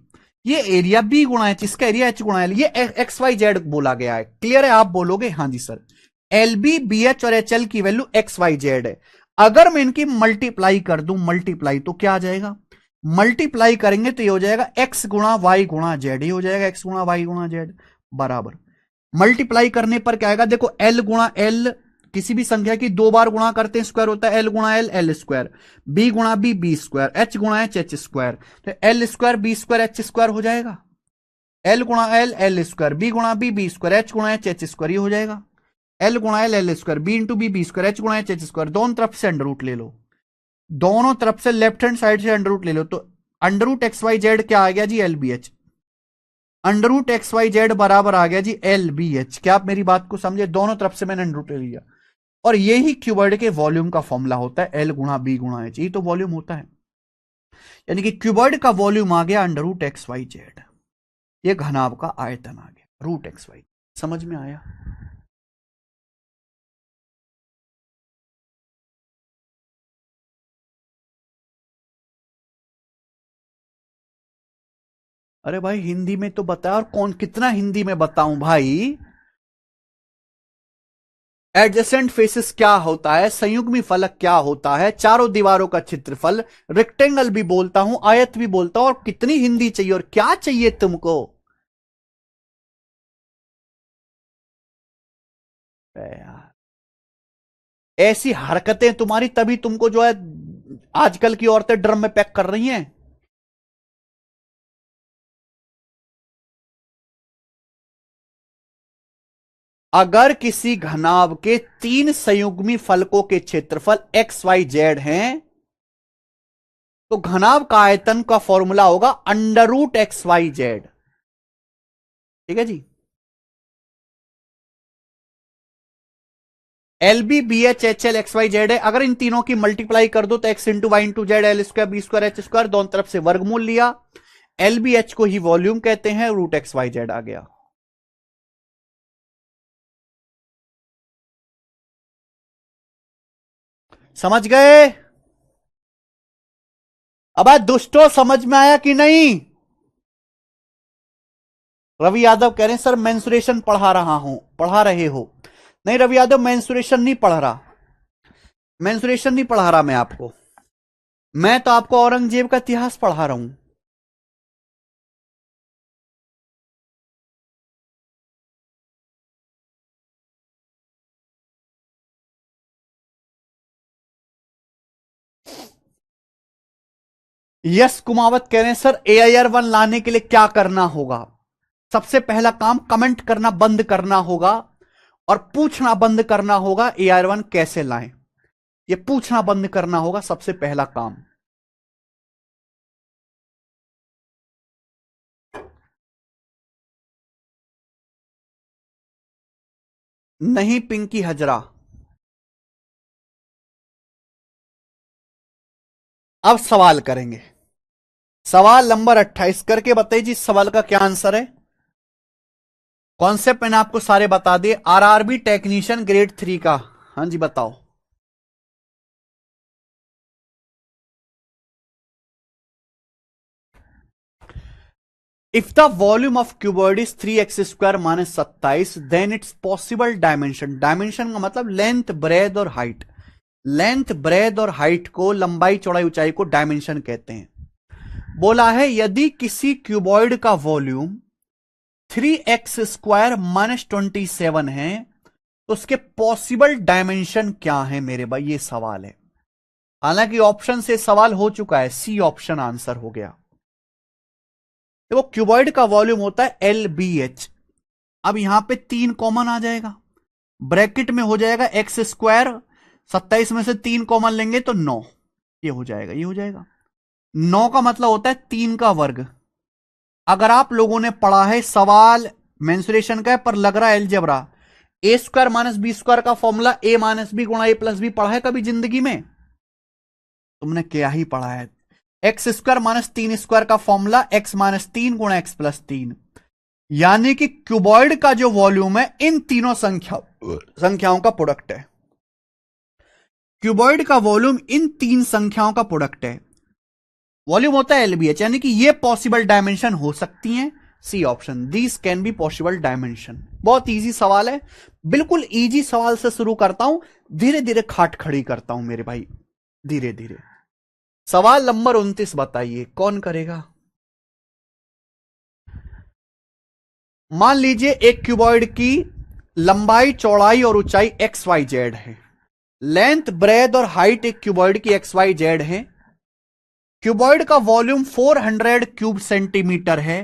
ये एरिया बी गुणा एच, इसका एरिया एच गुणा एल, ये एक्स वाई जेड बोला गया है। क्लियर है, आप बोलोगे हाँ जी sir. L B B H और एच एल की वैल्यू एक्स वाई जेड है। अगर मैं इनकी मल्टीप्लाई कर दूं, मल्टीप्लाई तो क्या आ जाएगा, मल्टीप्लाई करेंगे तो ये हो जाएगा एक्स गुणा वाई गुणा जेड, ये हो जाएगा एक्स गुणा वाई गुणा जेड बराबर। मल्टीप्लाई करने पर क्या आएगा, देखो एल गुणा एल, किसी भी संख्या की 2 बार गुणा करते हैं स्क्वायर होता है एल गुणा एल, एल स्क्वायर, बी गुणा बी, बी स्क्वायर, एच गुणा एच, एच स्क्वायर, तो L square B square H square हो जाएगा। एल गुणा एल, एल स्क्वायर, बी गुणा बी, बी स्क्वायर, एच गुणा एच, एच स्क्वायर, ये हो जाएगा। एल गुणा L, L square, B into B, B square, H गुणा एच, एच स्क्वायर, दोनों तरफ से अंडर रूट ले लो, दोनों तरफ से लेफ्ट हैंड साइड से अंडर रूट ले लो, तो under root X Y Z क्या आ गया जी, L B H, under root X Y Z बराबर आ गया जी एल बी एच। क्या आप मेरी बात को समझे, दोनों तरफ से मैंने अंडर रूट ले लिया, और यही क्यूबॉइड के वॉल्यूम का फॉर्मूला होता है, एल गुणा बी गुणा एच, यही तो वॉल्यूम होता है। यानी कि क्यूबॉइड का वॉल्यूम आ गया under root X Y Z, ये घनाभ का आयतन आ गया रूट एक्स वाई। समझ में आया। अरे भाई हिंदी में तो बताया, और कौन कितना हिंदी में बताऊं भाई। एडजेसेंट फेसेस क्या होता है, संयुग्मी फलक क्या होता है, चारों दीवारों का क्षेत्रफल, रेक्टेंगल भी बोलता हूं, आयत भी बोलता हूं, और कितनी हिंदी चाहिए और क्या चाहिए तुमको यार। ऐसी हरकतें तुम्हारी, तभी तुमको जो है आजकल की औरतें ड्रम में पैक कर रही हैं। अगर किसी घनाभ के 3 संयुग्मी फलकों के क्षेत्रफल एक्स वाई जेड हैं तो घनाभ का आयतन का फॉर्मूला होगा under root X Y Z, ठीक है जी। L B B H H L X Y Z है, अगर इन तीनों की मल्टीप्लाई कर दो तो X into Y into Z, L square B square H square, दोनों तरफ से वर्गमूल लिया, एल बी एच को ही वॉल्यूम कहते हैं, रूट एक्स वाई जेड आ गया। समझ गए। अब दुष्टो समझ में आया कि नहीं। रवि यादव कह रहे हैं सर मेंसुरेशन पढ़ा रहा हूं, पढ़ा रहे हो। नहीं रवि यादव मेंसुरेशन नहीं पढ़ रहा, मेंसुरेशन नहीं पढ़ा रहा मैं आपको, मैं तो आपको औरंगजेब का इतिहास पढ़ा रहा हूं। यस कुमावत कह रहे हैं सर AIR1 लाने के लिए क्या करना होगा। सबसे पहला काम कमेंट करना बंद करना होगा और पूछना बंद करना होगा AIR1 कैसे लाएं, ये पूछना बंद करना होगा सबसे पहला काम। नहीं पिंकी हजरा। अब सवाल करेंगे, सवाल नंबर 28 करके बताइए जी, इस सवाल का क्या आंसर है। कॉन्सेप्ट मैंने आपको सारे बता दिए, आरआरबी टेक्नीशियन ग्रेड 3 का। हाँ जी बताओ। If the volume of cuboid is 3x² minus 27, then it's possible dimension. Dimension का मतलब लेंथ, ब्रेथ और हाइट। लेंथ, ब्रेथ और हाइट को, लंबाई चौड़ाई ऊंचाई को डायमेंशन कहते हैं। बोला है यदि किसी क्यूबॉइड का वॉल्यूम 3x² माइनस 27 है तो उसके पॉसिबल डायमेंशन क्या है मेरे भाई, ये सवाल है। हालांकि ऑप्शन से सवाल हो चुका है, सी ऑप्शन आंसर हो गया। देखो क्यूबॉइड का वॉल्यूम होता है LBH। अब यहां पे 3 कॉमन आ जाएगा, ब्रैकेट में हो जाएगा x², 27 में से 3 कॉमन लेंगे तो 9, ये हो जाएगा, ये हो जाएगा। 9 का मतलब होता है 3 का वर्ग। अगर आप लोगों ने पढ़ा है, सवाल मेंसुरेशन का है पर लग रहा है एलजेब्रा, A² माइनस B² का फॉर्मूला A माइनस बी गुणा A प्लस बी पढ़ा है कभी जिंदगी में? तुमने क्या ही पढ़ा है। x² माइनस 3² का फॉर्मूला x माइनस 3 गुणा x प्लस 3। यानी कि क्यूबॉइड का जो वॉल्यूम है इन तीनों संख्याओं का प्रोडक्ट है। क्यूबॉइड का वॉल्यूम इन 3 संख्याओं का प्रोडक्ट है। वॉल्यूम होता है एलबीएच, यानी कि ये पॉसिबल डायमेंशन हो सकती हैं। C option, these can be possible dimension. बहुत इजी सवाल है, बिल्कुल इजी सवाल से शुरू करता हूं, धीरे धीरे खाट खड़ी करता हूं मेरे भाई, धीरे धीरे। सवाल नंबर 29 बताइए, कौन करेगा? मान लीजिए एक क्यूबॉइड की लंबाई, चौड़ाई और ऊंचाई XYZ है। लेंथ, ब्रेथ और हाइट एक क्यूबॉइड की XYZ है। क्यूबॉइड का वॉल्यूम 400 क्यूब सेंटीमीटर है।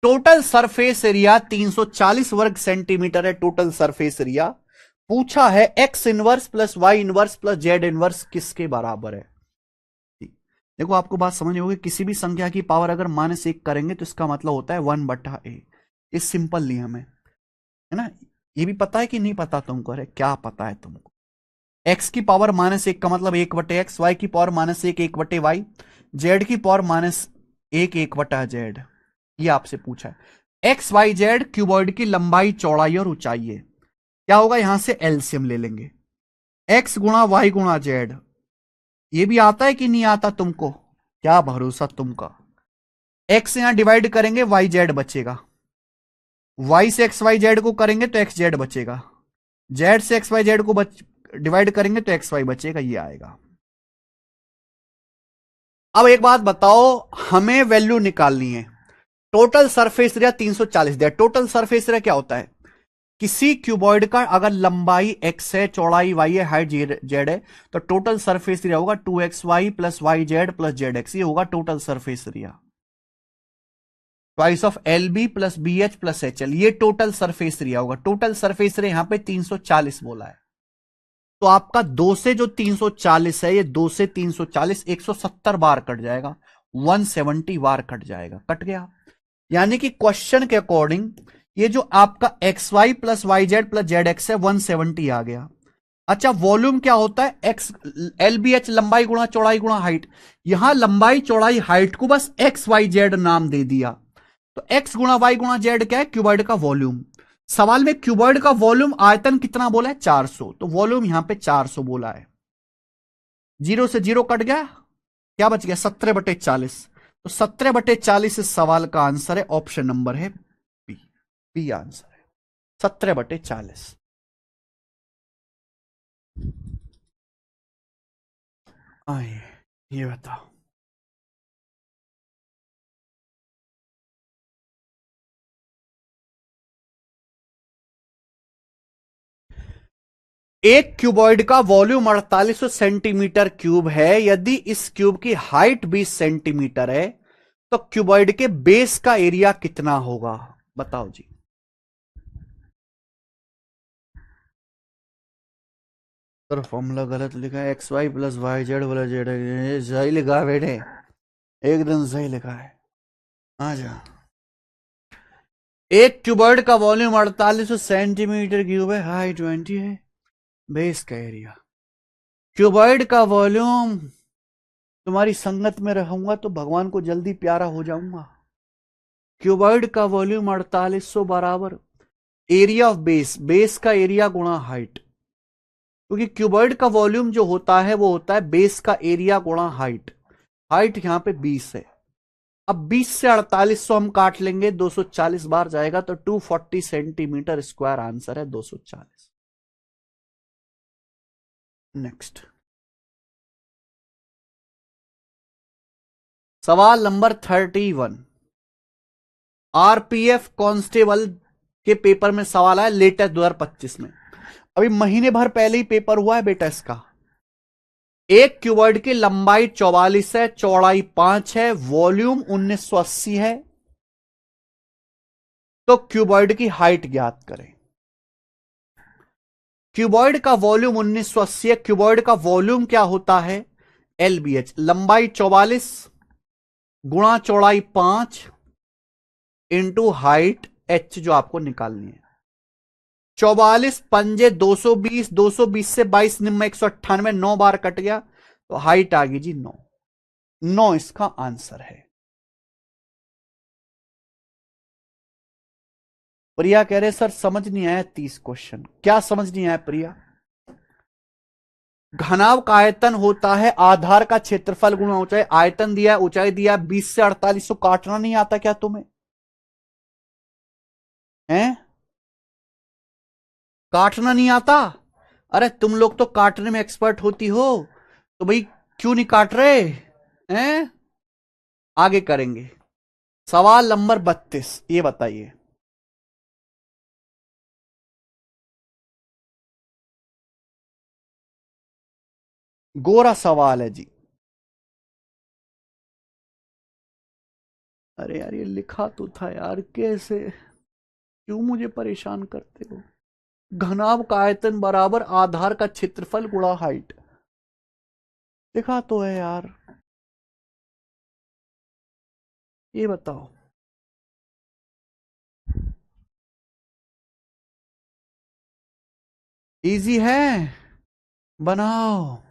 टोटल सरफेस एरिया 340 वर्ग सेंटीमीटर है। टोटल सरफेस एरिया पूछा है x inverse plus y inverse plus z inverse किसके बराबर है। देखो आपको बात समझ होगी, किसी भी संख्या की पावर अगर -1 करेंगे तो इसका मतलब होता है 1/a। इस सिंपल नियम है ना। ये भी पता है कि नहीं पता तुमको? अरे क्या पता है तुमको। x की पावर -1 का मतलब 1/x, y की पावर -1 1/y, z की पावर -1 1/z। ये आपसे पूछा है। XYZ क्यूबॉइड की लंबाई, चौड़ाई और ऊंचाई है। क्या होगा, यहां से एलसीएम ले लेंगे, x गुणा y गुणा z। ये भी आता है कि नहीं आता तुमको? क्या भरोसा तुमका। x यहां डिवाइड करेंगे YZ बचेगा, y से XYZ को करेंगे तो XZ बचेगा, z से XYZ को डिवाइड करेंगे तो XY बचेगा, ये आएगा। अब एक बात बताओ, हमें वैल्यू निकालनी है। टोटल सरफेस एरिया 340 दिया। टोटल सरफेस एरिया क्या होता है? किसी क्यूबॉइड का अगर लंबाई x है, चौड़ाई y है, हाइट z है, तो टोटल सरफेस एरिया होगा 2xy plus yz plus zx। ये होगा total surface area, twice of LB plus BH plus HL। ये टोटल सरफेस एरिया होगा। टोटल सरफेस एरिया यहां पे 340 बोला है, तो आपका 2 से जो 340 है, ये 2 से 340 170 बार कट जाएगा, 170 बार कट जाएगा, कट गया। यानी कि क्वेश्चन के अकॉर्डिंग ये जो आपका XY plus YZ plus ZX है 170 आ गया। अच्छा, वॉल्यूम क्या होता है? एक्स LBH, लंबाई गुणा चौड़ाई गुणा हाइट। यहां लंबाई, चौड़ाई, हाइट को बस XYZ नाम दे दिया, तो x गुणा y गुणा z क्या है? क्यूबॉइड का वॉल्यूम। सवाल में क्यूबॉइड का वॉल्यूम आयतन कितना बोला है? 400, तो वॉल्यूम यहां पे 400 बोला है। 0 से 0 कट गया, क्या बच गया? 17/40। तो 17/40 इस सवाल का आंसर है। ऑप्शन नंबर है बी, बी आंसर है 17/40। आइए ये बताओ, एक क्यूबॉइड का वॉल्यूम 4800 सेंटीमीटर क्यूब है। यदि इस क्यूब की हाइट 20 सेंटीमीटर है तो क्यूबॉइड के बेस का एरिया कितना होगा? बताओ जी। सर फॉर्मूला गलत लिखा है, XY plus YZ plus Z। सही लिखा है बेटे, एकदम सही लिखा है। आ जा। एक क्यूबॉइड का वॉल्यूम 4800 सेंटीमीटर क्यूब है, हाइट 20 है, बेस का एरिया। क्यूबॉइड का वॉल्यूम, तुम्हारी संगत में रहूंगा तो भगवान को जल्दी प्यारा हो जाऊंगा। क्यूबॉइड का वॉल्यूम 4800 बराबर एरिया ऑफ बेस, बेस का एरिया गुणा हाइट, क्योंकि क्यूबॉइड का वॉल्यूम जो होता है वो होता है बेस का एरिया गुणा हाइट। हाइट यहां पे 20 है। अब 20 से 4800 हम काट लेंगे, 240 बार जाएगा तो 240 सेंटीमीटर स्क्वायर आंसर है 240। नेक्स्ट सवाल नंबर 31, आरपीएफ कांस्टेबल के पेपर में सवाल आया लेटेस्ट 2025 में। अभी महीने भर पहले ही पेपर हुआ है बेटा इसका। एक क्यूबॉइड की लंबाई 44 है, चौड़ाई 5 है, वॉल्यूम 1980 है, तो क्यूबॉइड की हाइट ज्ञात करें। क्यूबॉइड का वॉल्यूम 1980 है, क्यूबॉइड का वॉल्यूम क्या होता है, एलबीएच, लंबाई 44 गुणा चौड़ाई 5 इंटू हाइट एच जो आपको निकालनी है। 44 पंजे 220, 220 से 22 निम्न 198, 9 बार कट गया तो हाइट आ गई जी 9। 9 इसका आंसर है। प्रिया कह रहे सर समझ नहीं आया 30 क्वेश्चन, क्या समझ नहीं आया प्रिया? घनाभ का आयतन होता है आधार का क्षेत्रफल गुणा ऊंचाई। आयतन दिया, ऊंचाई दिया, 20 से 4800 काटना नहीं आता क्या तुम्हें? हैं? काटना नहीं आता? अरे तुम लोग तो काटने में एक्सपर्ट होती हो, तो भाई क्यों नहीं काट रहे हैं? आगे करेंगे। सवाल नंबर 32, ये बताइए। गोरा सवाल है जी। अरे यार ये लिखा तो था यार, कैसे, क्यों मुझे परेशान करते हो? घनाभ का आयतन बराबर आधार का क्षेत्रफल गुणा हाइट, लिखा तो है यार। ये बताओ। इजी है, बनाओ।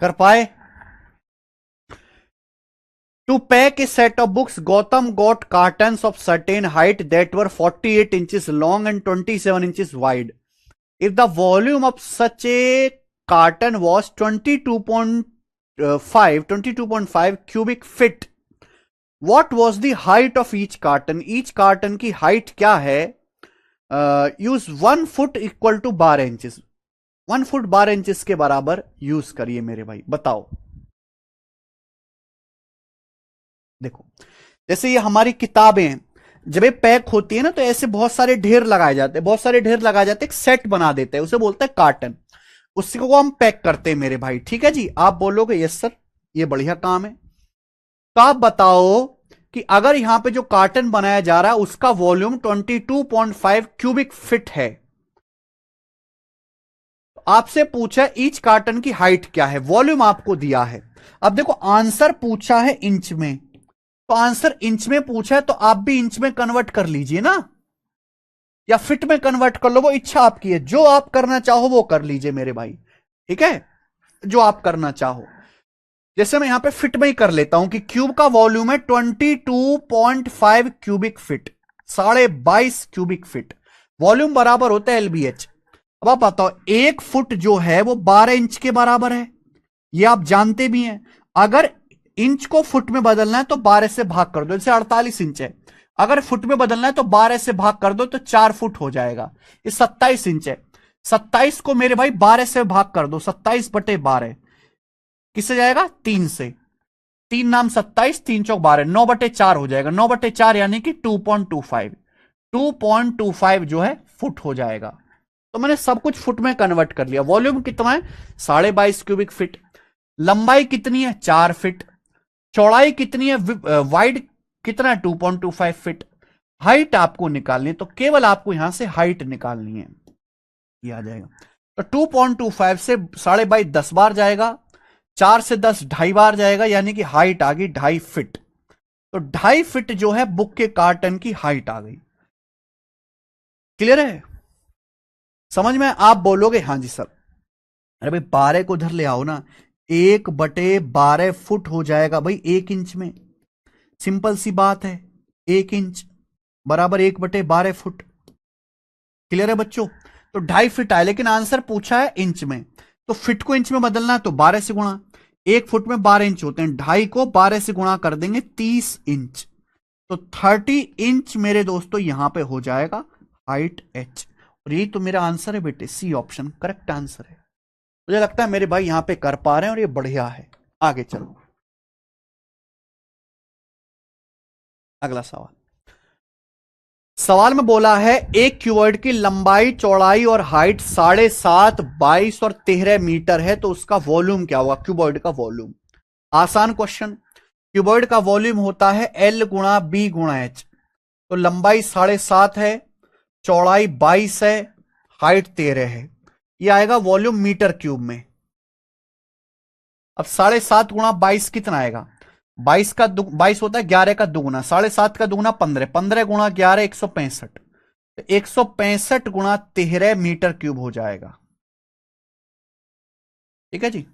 कर पाए? To pack a set of books, Gautam got cartons of certain height that were 48 inches long and 27 inches wide. If the volume of such a carton was 22.5 cubic feet, what was the height of each carton? Each carton की height क्या है? Use 1 foot equal to 12 inches, 1 foot 12 inches के बराबर use करिए मेरे भाई, बताओ। देखो जैसे ये हमारी किताबें हैं, जब ये पैक होती है ना तो ऐसे बहुत सारे ढेर लगाए जाते हैं, बहुत सारे ढेर लगाए जाते हैं, एक सेट बना देते हैं, उसे बोलते हैं कार्टन, उसी को हम पैक करते हैं मेरे भाई। ठीक है जी, आप बोलोगे यस सर ये बढ़िया काम है। तो आप बताओ कि अगर यहां पे जो कार्टन बनाया जा रहा है उसका वॉल्यूम 22.5 क्यूबिक फीट है, आपसे पूछा ईच कार्टन की हाइट क्या है, वॉल्यूम आपको दिया है। अब देखो आंसर पूछा है इंच में, तो आंसर इंच में पूछा है तो आप भी इंच में कन्वर्ट कर लीजिए ना, या फिट में कन्वर्ट कर लो, वो इच्छा आपकी है, जो आप करना चाहो वो कर लीजिए मेरे भाई। ठीक है, जो आप करना चाहो। जैसे मैं यहां पे फिट में ही कर लेता हूं कि क्यूब का वॉल्यूम है 22.5 cubic fit, 22.5 cubic fit, volume बराबर होता है एलबीएच। अब आप बताओ 1 फुट जो है वो 12 इंच के बराबर है, ये आप जानते भी हैं। अगर इंच को फुट में बदलना है तो 12 से भाग कर दो, जैसे 48 इंच है, अगर फुट में बदलना है तो 12 से भाग कर दो तो 4 फुट हो जाएगा। ये 27 इंच है, 27 को मेरे भाई 12 से भाग कर दो, 27/12 किससे जाएगा? 3 से, 3 नाम 27, 3 चौक 12, 9/4 हो जाएगा, 9/4 यानी कि 2.25 जो है फुट हो जाएगा। तो मैंने सब कुछ फुट में कन्वर्ट कर लिया। वॉल्यूम कितना है? 22.5 क्यूबिक फीट। लंबाई कितनी है? 4 फीट। चौड़ाई कितनी है? वाइड कितना है? 2.25 फीट। हाइट आपको निकालनी है तो केवल आपको यहां से हाइट निकालनी है, ये आ जाएगा। तो 2.25 से 22.5 10 बार जाएगा, 4 से 10 2.5 बार जाएगा, यानी कि हाइट आ गई 2.5 फीट। तो 2.5 फीट जो है बुक के कार्टन की हाइट आ गई। क्लियर है? समझ में? आप बोलोगे हाँ जी सर। अरे भाई 12 को उधर ले आओ ना, 1/12 फुट हो जाएगा भाई 1 इंच में, सिंपल सी बात है। 1 इंच बराबर 1/12 फुट। क्लियर है बच्चों? तो 2.5 फीट आए, लेकिन आंसर पूछा है इंच में, तो फिट को इंच में बदलना है तो 12 से गुणा, 1 फुट में 12 इंच होते हैं, 2.5 को 12 से गुणा कर देंगे 30 इंच, तो 30 इंच मेरे दोस्तों यहां पे हो जाएगा हाइट एच। और यही तो मेरा आंसर है बेटे, सी ऑप्शन करेक्ट आंसर है। मुझे लगता है मेरे भाई यहां पे कर पा रहे हैं और ये बढ़िया है। आगे चलो, अगला सवाल। सवाल में बोला है एक क्यूबॉइड की लंबाई, चौड़ाई और हाइट 7.5, 22 और 13 मीटर है, तो उसका वॉल्यूम क्या होगा? क्यूबॉइड का वॉल्यूम। आसान क्वेश्चन। क्यूबॉइड का वॉल्यूम होता है L गुणा B गुणा H। तो लंबाई 7.5 है, चौड़ाई 22 है, हाइट 13 है, यह आएगा वॉल्यूम मीटर क्यूब में। अब 7.5 गुणा 22 कितना आएगा? 22 होता है 11 का दुगुना, 7.5 का दुगुना 15, 15 गुणा 11 165, तो 165 गुणा 13 मीटर क्यूब हो जाएगा। ठीक है जी,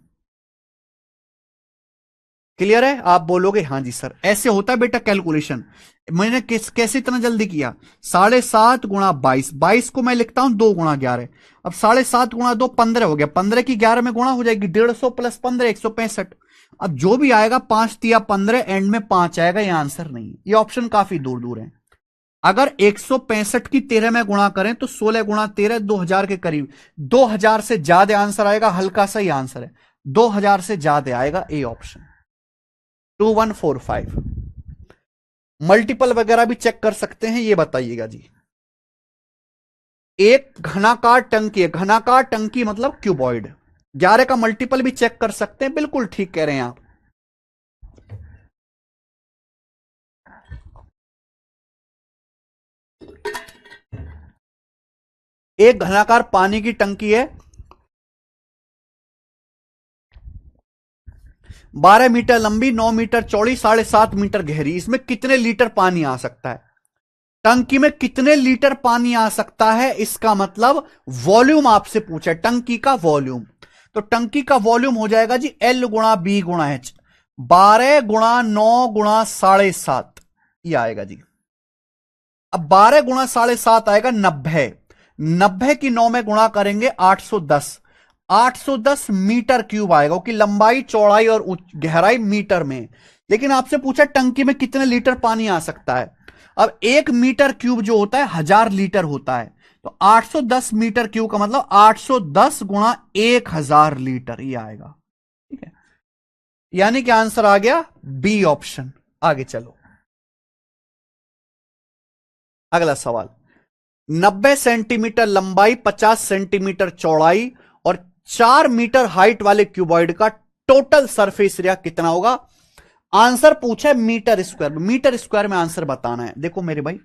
क्लियर है? आप बोलोगे हाँ जी सर। ऐसे होता है बेटा कैलकुलेशन। मैंने कैसे इतना जल्दी किया? 7.5 गुणा 22, 22 को मैं लिखता हूं 2 गुणा 11, अब 7.5 गुणा 2 15 हो गया, 15 की 11 में गुणा हो जाएगी, 150 प्लस 15 165। अब जो भी आएगा 5 तिया 15, एंड में 5 आएगा, ये आंसर नहीं है। ये ऑप्शन काफी दूर दूर है। अगर 165 की 13 में गुणा करें तो 16 गुणा 13 2000 के करीब, 2000 से ज्यादा आंसर आएगा, हल्का सा ही आंसर है, 2000 से ज्यादा आएगा ए ऑप्शन 2145। मल्टीपल वगैरह भी चेक कर सकते हैं, ये बताइएगा जी। एक घनाकार टंकी है, घनाकार टंकी मतलब क्यूबॉइड, 11 का मल्टीपल भी चेक कर सकते हैं, बिल्कुल ठीक कह रहे हैं आप। एक घनाकार पानी की टंकी है, 12 मीटर लंबी, 9 मीटर चौड़ी, 7.5 मीटर गहरी। इसमें कितने लीटर पानी आ सकता है? टंकी में कितने लीटर पानी आ सकता है, इसका मतलब वॉल्यूम आपसे पूछा है, टंकी का वॉल्यूम। तो टंकी का वॉल्यूम हो जाएगा जी L गुणा बी गुणा एच, 12 गुणा 9 गुणा 7.5 ये आएगा जी। अब 12 गुणा 7.5 आएगा 90, 90 की 9 में गुणा करेंगे 810, 810 मीटर क्यूब आएगा, क्योंकि लंबाई चौड़ाई और गहराई मीटर में। लेकिन आपसे पूछा टंकी में कितने लीटर पानी आ सकता है। अब 1 मीटर क्यूब जो होता है 1000 लीटर होता है, तो 810 मीटर क्यूब का मतलब 810 गुणा 1000 लीटर ये आएगा। ठीक है, यानी कि आंसर आ गया बी ऑप्शन। आगे चलो, अगला सवाल। 90 सेंटीमीटर लंबाई, 50 सेंटीमीटर चौड़ाई और 4 मीटर हाइट वाले क्यूबॉइड का टोटल सरफेस एरिया कितना होगा। आंसर पूछा है मीटर स्क्वायर में, मीटर स्क्वायर में आंसर बताना है। देखो मेरे भाई,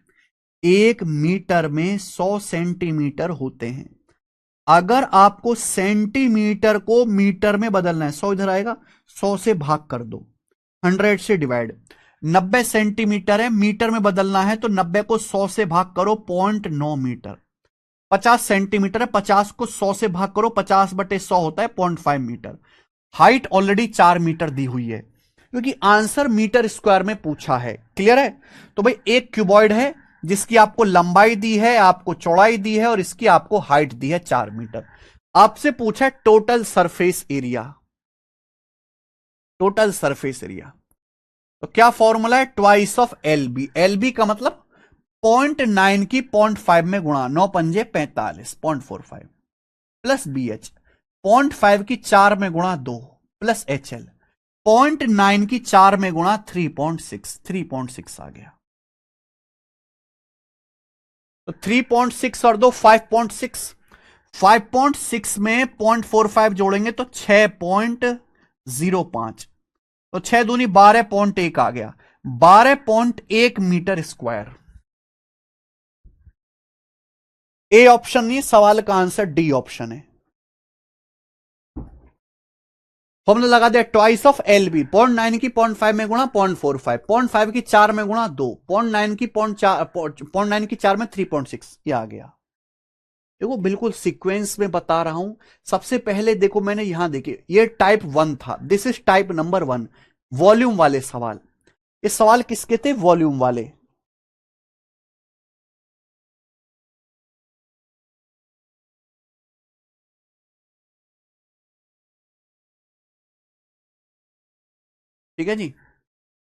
1 मीटर में 100 सेंटीमीटर होते हैं। अगर आपको सेंटीमीटर को मीटर में बदलना है, 100 इधर आएगा, 100 से भाग कर दो, 100 से डिवाइड। 90 सेंटीमीटर है, मीटर में बदलना है तो 90 को 100 से भाग करो, 0.9 मीटर। 50 सेंटीमीटर है, 50 को 100 से भाग करो, 50/100 होता है 0.5 मीटर। हाइट ऑलरेडी 4 मीटर दी हुई है, क्योंकि आंसर मीटर स्क्वायर में पूछा है। क्लियर है। तो भाई एक क्यूबॉइड है जिसकी आपको लंबाई दी है, आपको चौड़ाई दी है और इसकी आपको हाइट दी है 4 मीटर। आपसे पूछा है total surface area, total surface area. तो क्या फॉर्मूला है, ट्वाइस ऑफ एलबी। एलबी का मतलब 0.9 की 0.5 में गुणा, 9 पंजे 45, 0.45 प्लस बी एच, 0.5 की 4 में गुणा 2 प्लस एच एल, 0.9 की 4 में गुणा 3.6, 3.6 आ गया। तो 3.6 और 2 5.6, 5.6 में 0.45 जोड़ेंगे तो 6.05, तो 6 दूनी 12.1 आ गया, 12.1 मीटर स्क्वायर। ए ऑप्शन नहीं, सवाल का आंसर डी ऑप्शन है। हमने लगा दिया ट्वाइस ऑफ एल बी, 0.9 की 0.5 में गुणा 0.45, 0.5 की 4 में गुणा 2, 0.9 की 0.9 की 4 में 3.6 ये आ गया। देखो बिल्कुल सीक्वेंस में बता रहा हूं। सबसे पहले देखो मैंने यहां देखिए, ये टाइप 1 था, this is type number 1, volume वाले सवाल। ये सवाल किसके थे, वॉल्यूम वाले। ठीक है जी,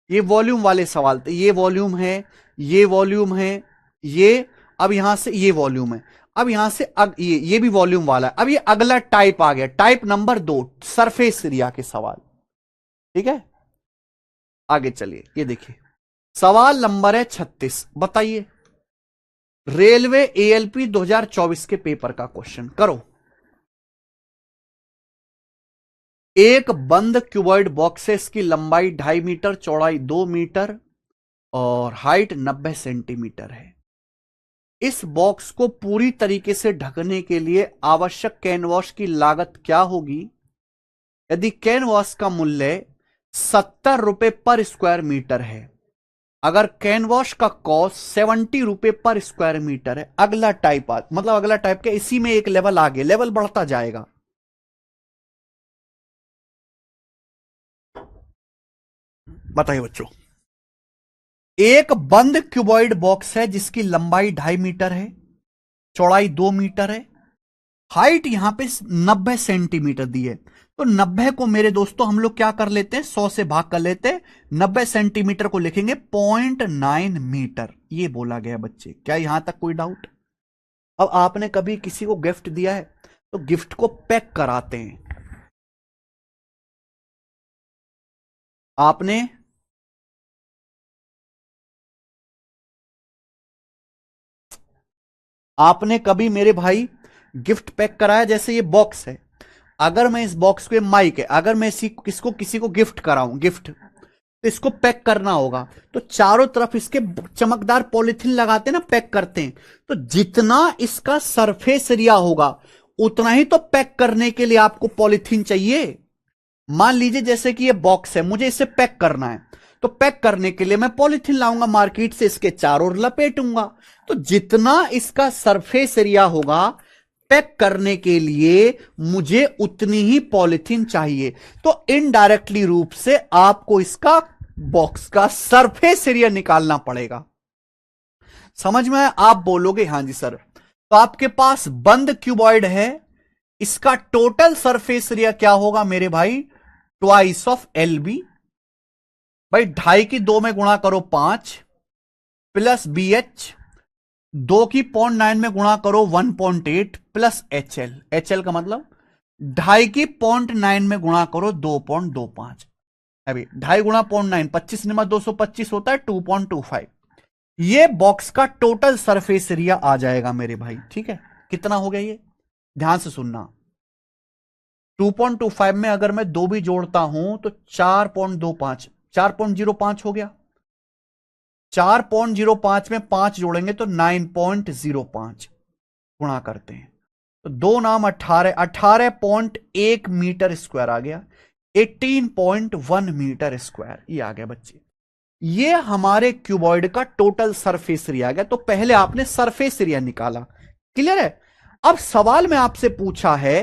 ये वॉल्यूम वाले सवाल थे। ये वॉल्यूम है, ये वॉल्यूम है, ये, अब यहां से ये वॉल्यूम है, अब यहां से ये भी वॉल्यूम वाला है। अब ये अगला टाइप आ गया, टाइप नंबर 2, सरफेस एरिया के सवाल। ठीक है, आगे चलिए, ये देखिए सवाल नंबर है 36। बताइए, रेलवे एएलपी 2024 के पेपर का क्वेश्चन करो। एक बंद क्यूबॉइड बॉक्स है, इसकी लंबाई 2.5 मीटर, चौड़ाई 2 मीटर और हाइट 90 सेंटीमीटर है। इस बॉक्स को पूरी तरीके से ढकने के लिए आवश्यक कैनवास की लागत क्या होगी यदि कैनवास का मूल्य 70 रुपए पर स्क्वायर मीटर है। अगर कैनवास का कॉस्ट 70 रुपए पर स्क्वायर मीटर है। अगला टाइप मतलब अगला टाइप क्या, इसी में एक लेवल आगे, लेवल बढ़ता जाएगा। बताइए बच्चों, एक बंद क्यूबॉइड बॉक्स है जिसकी लंबाई 2.5 मीटर है, चौड़ाई 2 मीटर है, हाइट यहां पे 90 सेंटीमीटर दी है। तो 90 को मेरे दोस्तों हम लोग क्या कर लेते हैं, 100 से भाग कर लेते हैं, 90 सेंटीमीटर को लिखेंगे 0.9 मीटर। ये बोला गया बच्चे, क्या यहां तक कोई डाउट। अब आपने कभी किसी को गिफ्ट दिया है तो गिफ्ट को पैक कराते हैं। आपने कभी मेरे भाई गिफ्ट पैक कराया, जैसे ये बॉक्स है, अगर मैं इस बॉक्स को, माइक है, अगर मैं इसको किसी को गिफ्ट कराऊं, गिफ्ट, तो इसको पैक करना होगा, तो चारों तरफ इसके चमकदार पॉलिथीन लगाते हैं ना, पैक करते हैं। तो जितना इसका सरफेस एरिया होगा उतना ही तो पैक करने के लिए आपको पॉलिथीन चाहिए। मान लीजिए जैसे कि ये बॉक्स है, मुझे इसे पैक करना है, तो पैक करने के लिए मैं पॉलिथीन लाऊंगा मार्केट से, इसके चारों ओर लपेटूंगा। तो जितना इसका सरफेस एरिया होगा पैक करने के लिए मुझे उतनी ही पॉलिथीन चाहिए। तो इनडायरेक्टली रूप से आपको इसका बॉक्स का सरफेस एरिया निकालना पड़ेगा। समझ में आया? आप बोलोगे हाँ जी सर। तो आपके पास बंद क्यूबॉइड है, इसका टोटल सरफेस एरिया क्या होगा मेरे भाई? Twice of L B. भाई 2.5 की 2 में गुणा करो 5 प्लस बी एच, 2 की 0.9 में गुणा करो 1.8 plus H L. H L का मतलब 2.5 की 0.9 में गुणा करो 2.25। अभी 2.5 गुणा 0.9 25 निमा 225 होता है 2.25। ये बॉक्स का टोटल सरफेस एरिया आ जाएगा मेरे भाई। ठीक है, कितना हो गया ये? ध्यान से सुनना। 2.25 में अगर मैं 2 भी जोड़ता हूं तो 4.25 4.05 हो गया। 4.05 में 5 जोड़ेंगे तो 9.05 गुणा करते हैं तो 2 नाम 18 18.1 मीटर स्क्वायर आ गया। 18.1 मीटर स्क्वायर ये आ गया बच्चे। ये हमारे क्यूबॉइड का टोटल सरफेस एरिया आ गया। तो पहले आपने सरफेस एरिया निकाला। क्लियर है? अब सवाल में आपसे पूछा है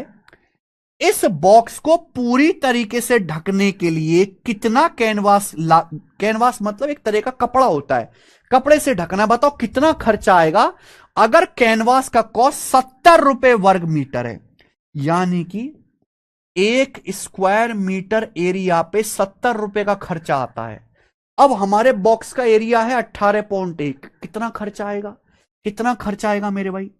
इस बॉक्स को पूरी तरीके से ढकने के लिए कितना कैनवास कैनवास मतलब एक तरह का कपड़ा होता है, कपड़े से ढकना। बताओ कितना खर्चा आएगा? अगर कैनवास का कॉस्ट 70 रुपए वर्ग मीटर है, यानी कि 1 स्क्वायर मीटर एरिया पे 70 रुपए का खर्चा आता है। अब हमारे बॉक्स का एरिया है 18.1, कितना खर्चा आएगा? कितना खर्चा आएगा मेरे भाई?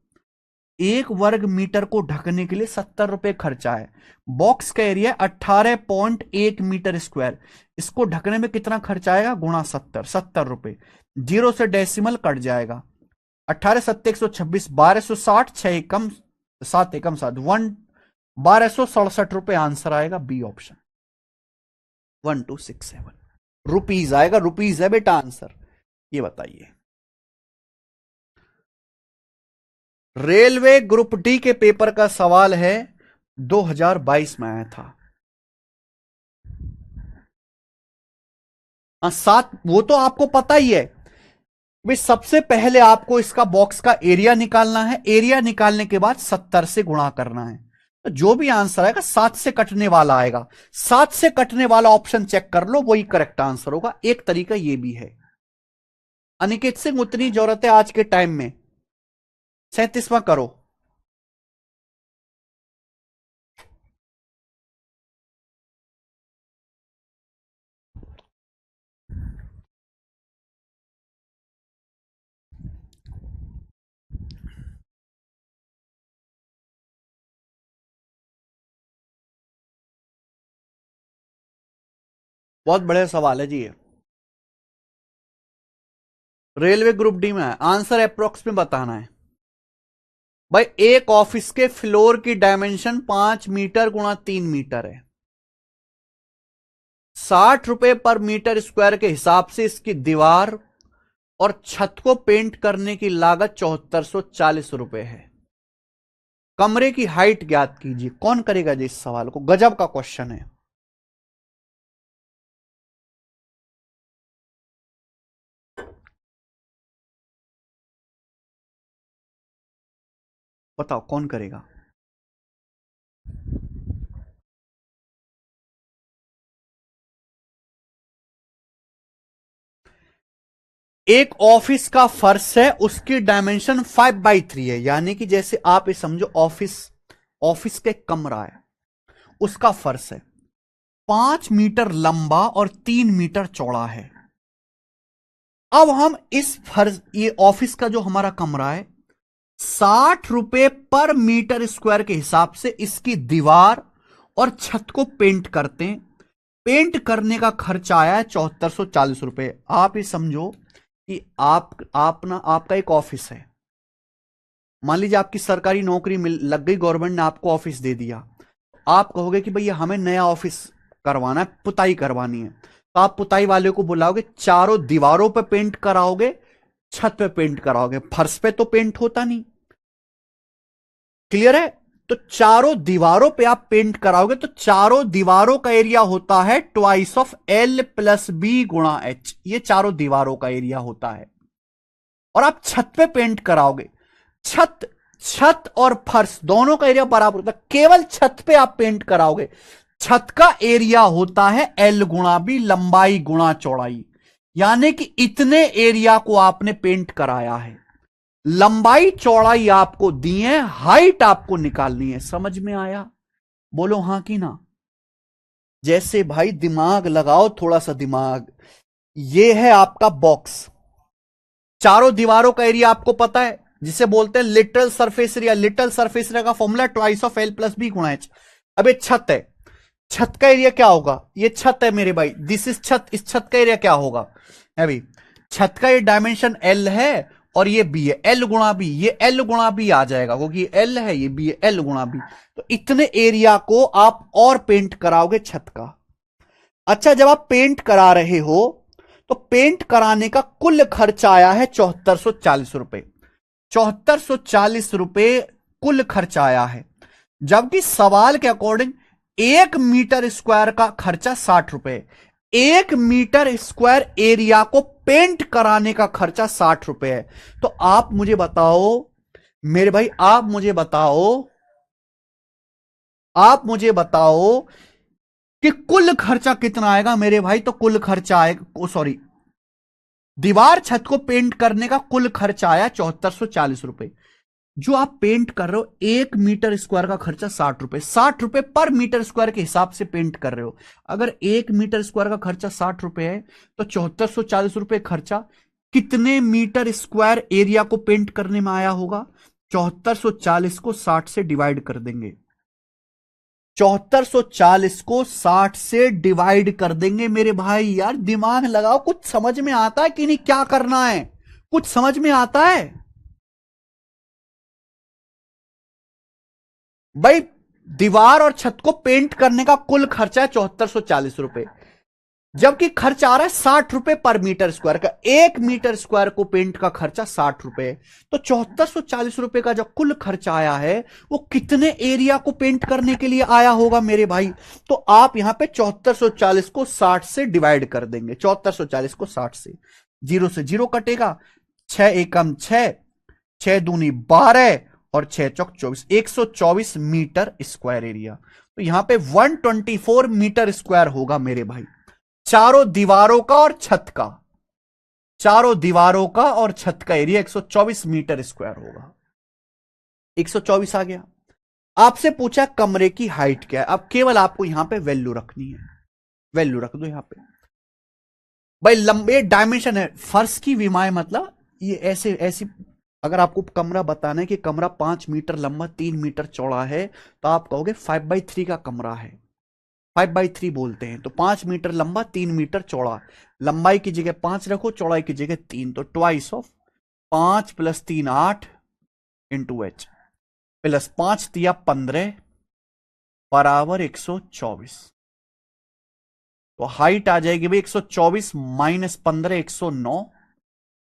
1 वर्ग मीटर को ढकने के लिए 70 रुपए खर्चा है। बॉक्स का एरिया 18.1 मीटर स्क्वायर, इसको ढकने में कितना खर्चा आएगा? गुणा 70 रुपए। 0 से डेसिमल कट जाएगा। 18 7 126 1260 6 एकम 7 एकम 7 1 1267 रुपए आंसर आएगा बी ऑप्शन 1267 रुपीज आएगा। रुपीज है बेटा आंसर। ये बताइए रेलवे ग्रुप डी के पेपर का सवाल है 2022 में आया था। सात वो तो आपको पता ही है भाई। सबसे पहले आपको इसका बॉक्स का एरिया निकालना है। एरिया निकालने के बाद 70 से गुणा करना है। तो जो भी आंसर आएगा 7 से कटने वाला आएगा। 7 से कटने वाला ऑप्शन चेक कर लो, वही करेक्ट आंसर होगा। एक तरीका ये भी है। अनिकेत सिंह उतनी जरूरत है आज के टाइम में। 37वां करो। बहुत बड़े सवाल है जी ये। रेलवे ग्रुप डी में है। आंसर अप्रोक्स में बताना है भाई। एक ऑफिस के फ्लोर की डायमेंशन 5 मीटर गुणा 3 मीटर है। 60 रुपए पर मीटर स्क्वायर के हिसाब से इसकी दीवार और छत को पेंट करने की लागत 7440 रुपए है। कमरे की हाइट ज्ञात कीजिए। कौन करेगा जी इस सवाल को? गजब का क्वेश्चन है। बताओ कौन करेगा? एक ऑफिस का फर्श है, उसकी डायमेंशन 5/3 है। यानी कि जैसे आप ये समझो ऑफिस, ऑफिस के कमरा है, उसका फर्श है 5 मीटर लंबा और 3 मीटर चौड़ा है। अब हम इस फर्श, ये ऑफिस का जो हमारा कमरा है, 60 रुपए पर मीटर स्क्वायर के हिसाब से इसकी दीवार और छत को पेंट करते हैं। पेंट करने का खर्चा आया है 7440 रुपए। आप ये समझो कि आपका एक ऑफिस है। मान लीजिए आपकी सरकारी नौकरी मिल लग गई, गवर्नमेंट ने आपको ऑफिस दे दिया। आप कहोगे कि भैया हमें नया ऑफिस करवाना है, पुताई करवानी है। तो आप पुताई वाले को बुलाओगे, चारों दीवारों पे पेंट कराओगे, छत पे पेंट कराओगे, फर्श पे तो पेंट होता नहीं। क्लियर है? तो चारों दीवारों पे आप पेंट कराओगे तो चारों दीवारों का एरिया होता है twice of L plus B गुणा एच। ये चारों दीवारों का एरिया होता है। और आप छत पे पेंट कराओगे, छत छत और फर्श दोनों का एरिया बराबर होता है, केवल छत पे आप पेंट कराओगे। छत का एरिया होता है L गुणा बी, लंबाई गुणा चौड़ाई, यानी कि इतने एरिया को आपने पेंट कराया है, लंबाई चौड़ाई आपको दी है, हाइट आपको निकालनी है। समझ में आया? बोलो हां कि ना। जैसे भाई दिमाग लगाओ, थोड़ा सा दिमाग। ये है आपका बॉक्स, चारों दीवारों का एरिया आपको पता है, जिसे बोलते हैं literal surface area. Literal surface area का formula twice of L plus B गुणा H। अब ये छत है, छत का एरिया क्या होगा? ये छत है मेरे भाई, दिस इज छत, इस छत का एरिया क्या होगा? अभी छत का ये डायमेंशन L है और ये B है, L गुणा B, ये L गुणा B आ जाएगा, क्योंकि ये L है, ये B है, L गुणा B। तो इतने एरिया को आप और पेंट कराओगे छत का। अच्छा, जब आप पेंट करा रहे हो तो पेंट कराने का कुल खर्चा आया है 7440 रुपए। 7440 रुपए कुल खर्चा आया है, जबकि सवाल के अकॉर्डिंग 1 मीटर स्क्वायर का खर्चा 60 रुपए। 1 मीटर स्क्वायर एरिया को पेंट कराने का खर्चा 60 रुपए है। तो आप मुझे बताओ मेरे भाई, आप मुझे बताओ कि कुल खर्चा कितना आएगा मेरे भाई? तो कुल खर्चा आएगा, सॉरी, दीवार छत को पेंट करने का कुल खर्चा आया 7440 रुपए। जो आप पेंट कर रहे हो 1 मीटर स्क्वायर का खर्चा 60 रुपए, 60 रुपए पर मीटर स्क्वायर के हिसाब से पेंट कर रहे हो। अगर 1 मीटर स्क्वायर का खर्चा 60 रुपए है तो 7440 रुपए खर्चा कितने मीटर स्क्वायर एरिया को पेंट करने में आया होगा? 7440 को 60 से डिवाइड कर देंगे, 7440 को 60 से डिवाइड कर देंगे मेरे भाई। यार दिमाग लगाओ, कुछ समझ में आता है कि नहीं? क्या करना है, कुछ समझ में आता है भाई? दीवार और छत को पेंट करने का कुल खर्चा है 7440 रुपए, जबकि खर्च आ रहा है 60 रुपए पर मीटर स्क्वायर का। 1 मीटर स्क्वायर को पेंट का खर्चा 60 रुपए, तो 7440 रुपए का जो कुल खर्चा आया है वो कितने एरिया को पेंट करने के लिए आया होगा मेरे भाई? तो आप यहां पे 7440 को 60 से डिवाइड कर देंगे, 7440 को 60 से, 0 से 0 कटेगा, 6 एकम 6, 6 दूनी 12 और 6 चौक 24, 124 मीटर स्क्वायर एरिया। तो यहां पे 124 मीटर स्क्वायर होगा मेरे भाई, चारों दीवारों का और छत का, चारों दीवारों का और छत का एरिया 124 मीटर स्क्वायर होगा। 124 आ गया। आपसे पूछा कमरे की हाइट क्या है, अब केवल आपको यहां पे वैल्यू रखनी है, वैल्यू रख दो यहां पे भाई। लंबे डायमेंशन है, फर्श की विमाएं, मतलब ये ऐसे ऐसी, अगर आपको कमरा बताना है कि कमरा 5 मीटर लंबा 3 मीटर चौड़ा है, तो आप कहोगे 5/3 का कमरा है, 5/3 बोलते हैं। तो 5 मीटर लंबा 3 मीटर चौड़ा, लंबाई की जगह 5 रखो, चौड़ाई की जगह 3, तो twice of 5 + 3 8 into H plus 5 दिया 15 बराबर 124। तो हाइट आ जाएगी भाई 124 माइनस 15 109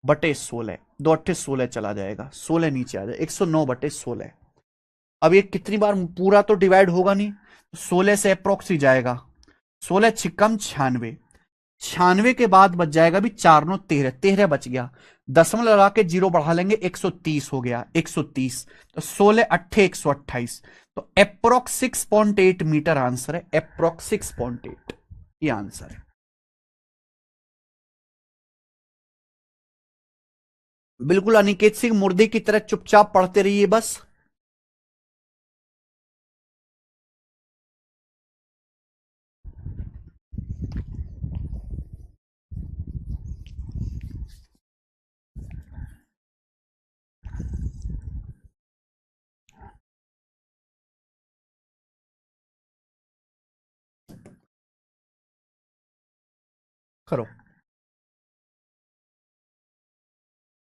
बटे 16, 2 8 16 चला जाएगा, 16 नीचे आ जाए, 109 बटे 16। अब ये कितनी बार पूरा तो डिवाइड होगा नहीं, 16 से अप्रोक्स ही जाएगा, 16 छिक्कम 96, 96 के बाद बच जाएगा भी 4 9 13, 13 बच गया, दशमलव लगा के 0 बढ़ा लेंगे, 130 हो गया, 130, तो 16 8 128, तो अप्रोक्स 6.8 मीटर आंसर है, अप्रोक्स 6.8 ये आंसर है। बिल्कुल अनिकेत सिंह मुर्दे की तरह चुपचाप पढ़ते रहिए बस। करो।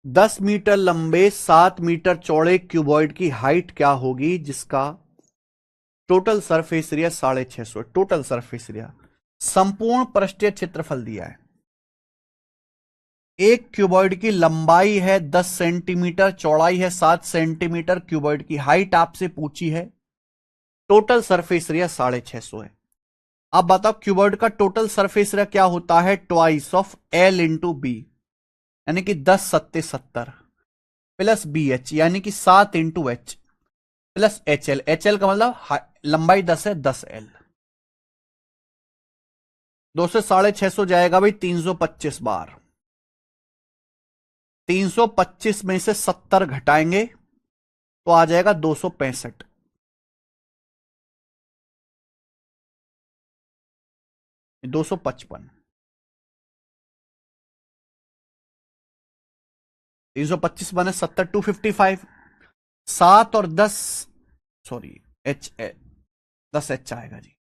10 मीटर लंबे 7 मीटर चौड़े क्यूबॉइड की हाइट क्या होगी जिसका total surface area 650, total surface area, संपूर्ण पृष्ठीय क्षेत्रफल दिया है। एक क्यूबॉइड की लंबाई है 10 सेंटीमीटर, चौड़ाई है 7 सेंटीमीटर, क्यूबॉइड की हाइट आपसे पूछी है, टोटल सरफेस एरिया 650 है। अब बताओ क्यूबॉइड का टोटल सरफेस एरिया क्या होता है? Twice of L into B, यानी कि 10 सत्ते 70, प्लस बी एच, यानी कि 7 into H plus H L. H L का मतलब लंबाई 10 है, 10 एल। 2 से 650 जाएगा भाई 325 बार। 325 में से 70 घटाएंगे तो आ जाएगा 265। 255। 325 बने 70, 255। 7 और 10, सॉरी एच, 10 एच आएगा जी।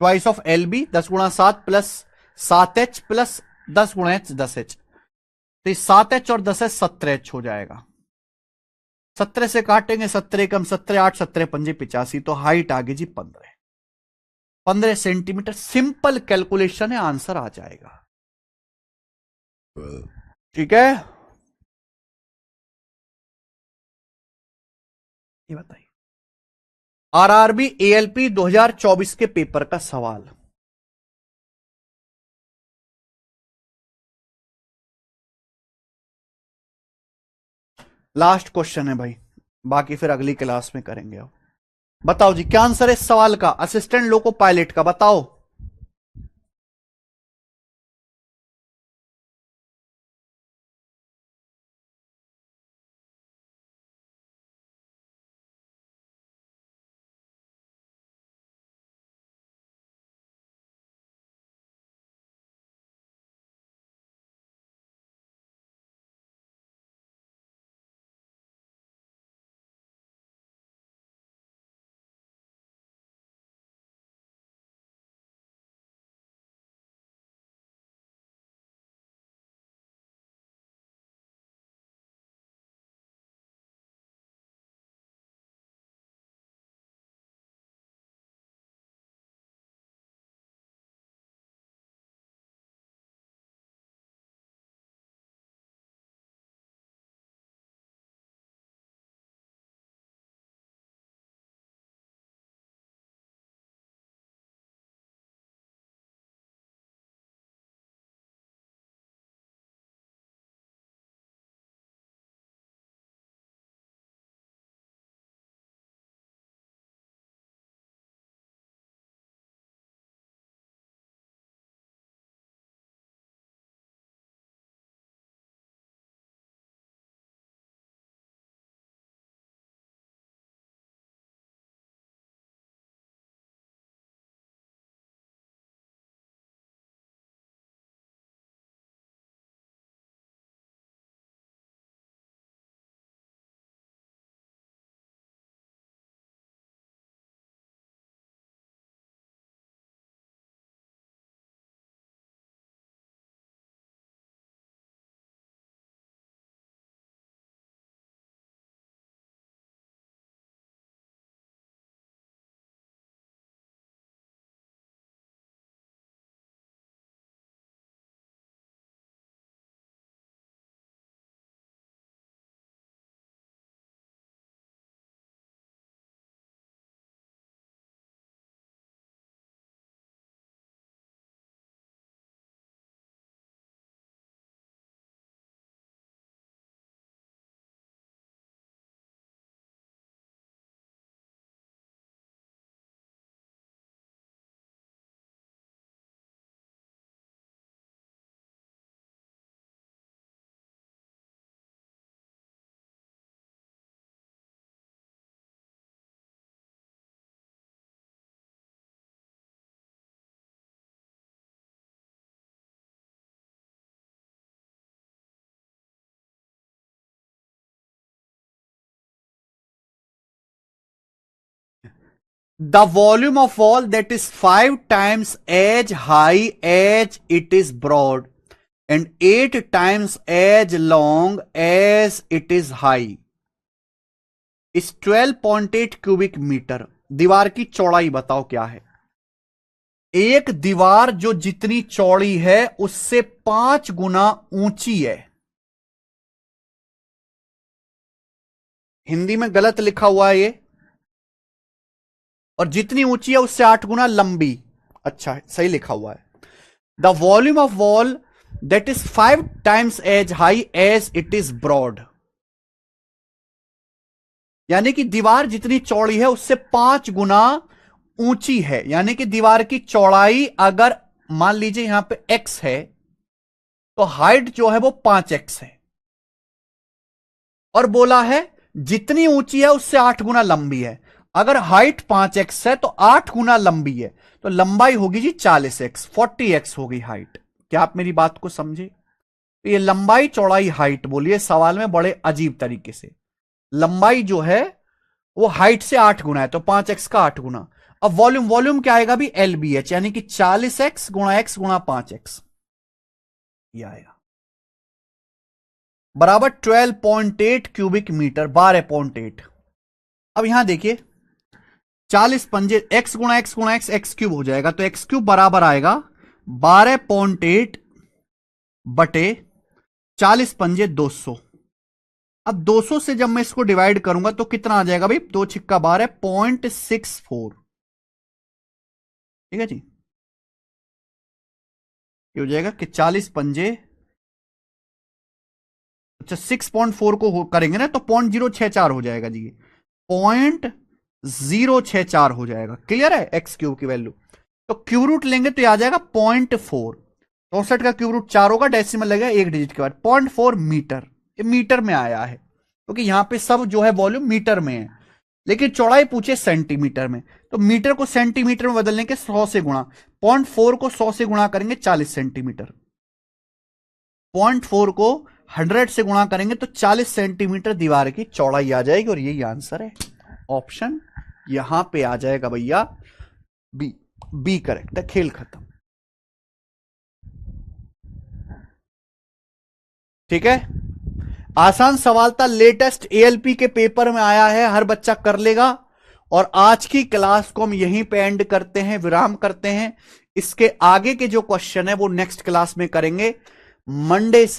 ट्वाइस ऑफ एल बी, 10 गुणा 7 प्लस 7 एच प्लस 10 गुणा एच, 10 एच। तो 7 एच और 10 एच 17 एच हो जाएगा। 17 से काटेंगे, 17 कम 17 8, 17 पंजे 85, तो हाइट आ गई जी 15 सेंटीमीटर। सिंपल कैलकुलेशन है, आंसर आ जाएगा। ठीक है, ये बताइए आरआरबी एएलपी 2024 के पेपर का सवाल। लास्ट क्वेश्चन है भाई, बाकी फिर अगली क्लास में करेंगे। अब बताओ जी क्या आंसर है इस सवाल का, असिस्टेंट लोको पायलट का, बताओ। The volume of wall that is 5 times as high as it is broad and 8 times as long as it is high is 12.8 cubic metre. दीवार की चौड़ाई बताओ क्या है। एक दीवार जो जितनी चौड़ी है उससे 5 गुना ऊंची है। हिंदी में गलत लिखा हुआ है ये, और जितनी ऊंची है उससे 8 गुना लंबी। अच्छा सही लिखा हुआ है। The volume of wall that is 5 times as high as it is broad. यानी कि दीवार जितनी चौड़ी है उससे 5 गुना ऊंची है। यानी कि दीवार की चौड़ाई अगर मान लीजिए यहां पे x है तो हाइट जो है वो 5x है। और बोला है जितनी ऊंची है उससे 8 गुना लंबी है। अगर हाइट 5x है तो 8 गुना लंबी है, तो लंबाई होगी जी 40x, 40x होगी हाइट। क्या आप मेरी बात को समझे? तो ये लंबाई चौड़ाई हाइट बोलिए सवाल में बड़े अजीब तरीके से। लंबाई जो है वो हाइट से 8 गुना है, तो 5x का 8 गुना। अब वॉल्यूम, वॉल्यूम क्या आएगा भी LBH, यानी कि 40x गुणा x गुणा 5x, ये आएगा बराबर 12.8 क्यूबिक मीटर, 12.8। अब यहां देखिए 40 पंजे x गुणा x गुणा x क्यूब हो जाएगा, तो x क्यूब बराबर आएगा 12.8 बटे 40 पंजे 200। अब 200 से जब मैं इसको डिवाइड करूंगा तो कितना आ जाएगा भाई, 2 छिक्का 12, 0.64। ठीक है जी, ये हो जाएगा कि 40 पंजे, अच्छा 6.4 को करेंगे ना तो 0.064 हो जाएगा जी, 0.064 हो जाएगा। क्लियर है? एक्स क्यूब की वैल्यू, तो क्यूब रूट लेंगे तो आ जाएगा 0.4। 64 का क्यूब रूट 4 होगा, डेसिमल लगेगा एक डिजिट के बाद, 0.4 मीटर। ये मीटर में आया है क्योंकि यहां पे सब जो है वॉल्यूम मीटर में है, लेकिन चौड़ाई पूछे सेंटीमीटर में, तो मीटर को सेंटीमीटर में बदलने के 100 से गुणा, 0.4 को 100 से गुणा करेंगे 40 सेंटीमीटर, 0.4 को 100 से गुणा करेंगे तो 40 सेंटीमीटर दीवार की चौड़ाई आ जाएगी। और यही आंसर है, ऑप्शन यहां पे आ जाएगा भैया बी। बी करेक्ट है, खेल खत्म। ठीक है, आसान सवाल था, लेटेस्ट ALP के पेपर में आया है, हर बच्चा कर लेगा। और आज की क्लास को हम यहीं पे एंड करते हैं, विराम करते हैं। इसके आगे के जो क्वेश्चन है वो नेक्स्ट क्लास में करेंगे, मंडे से।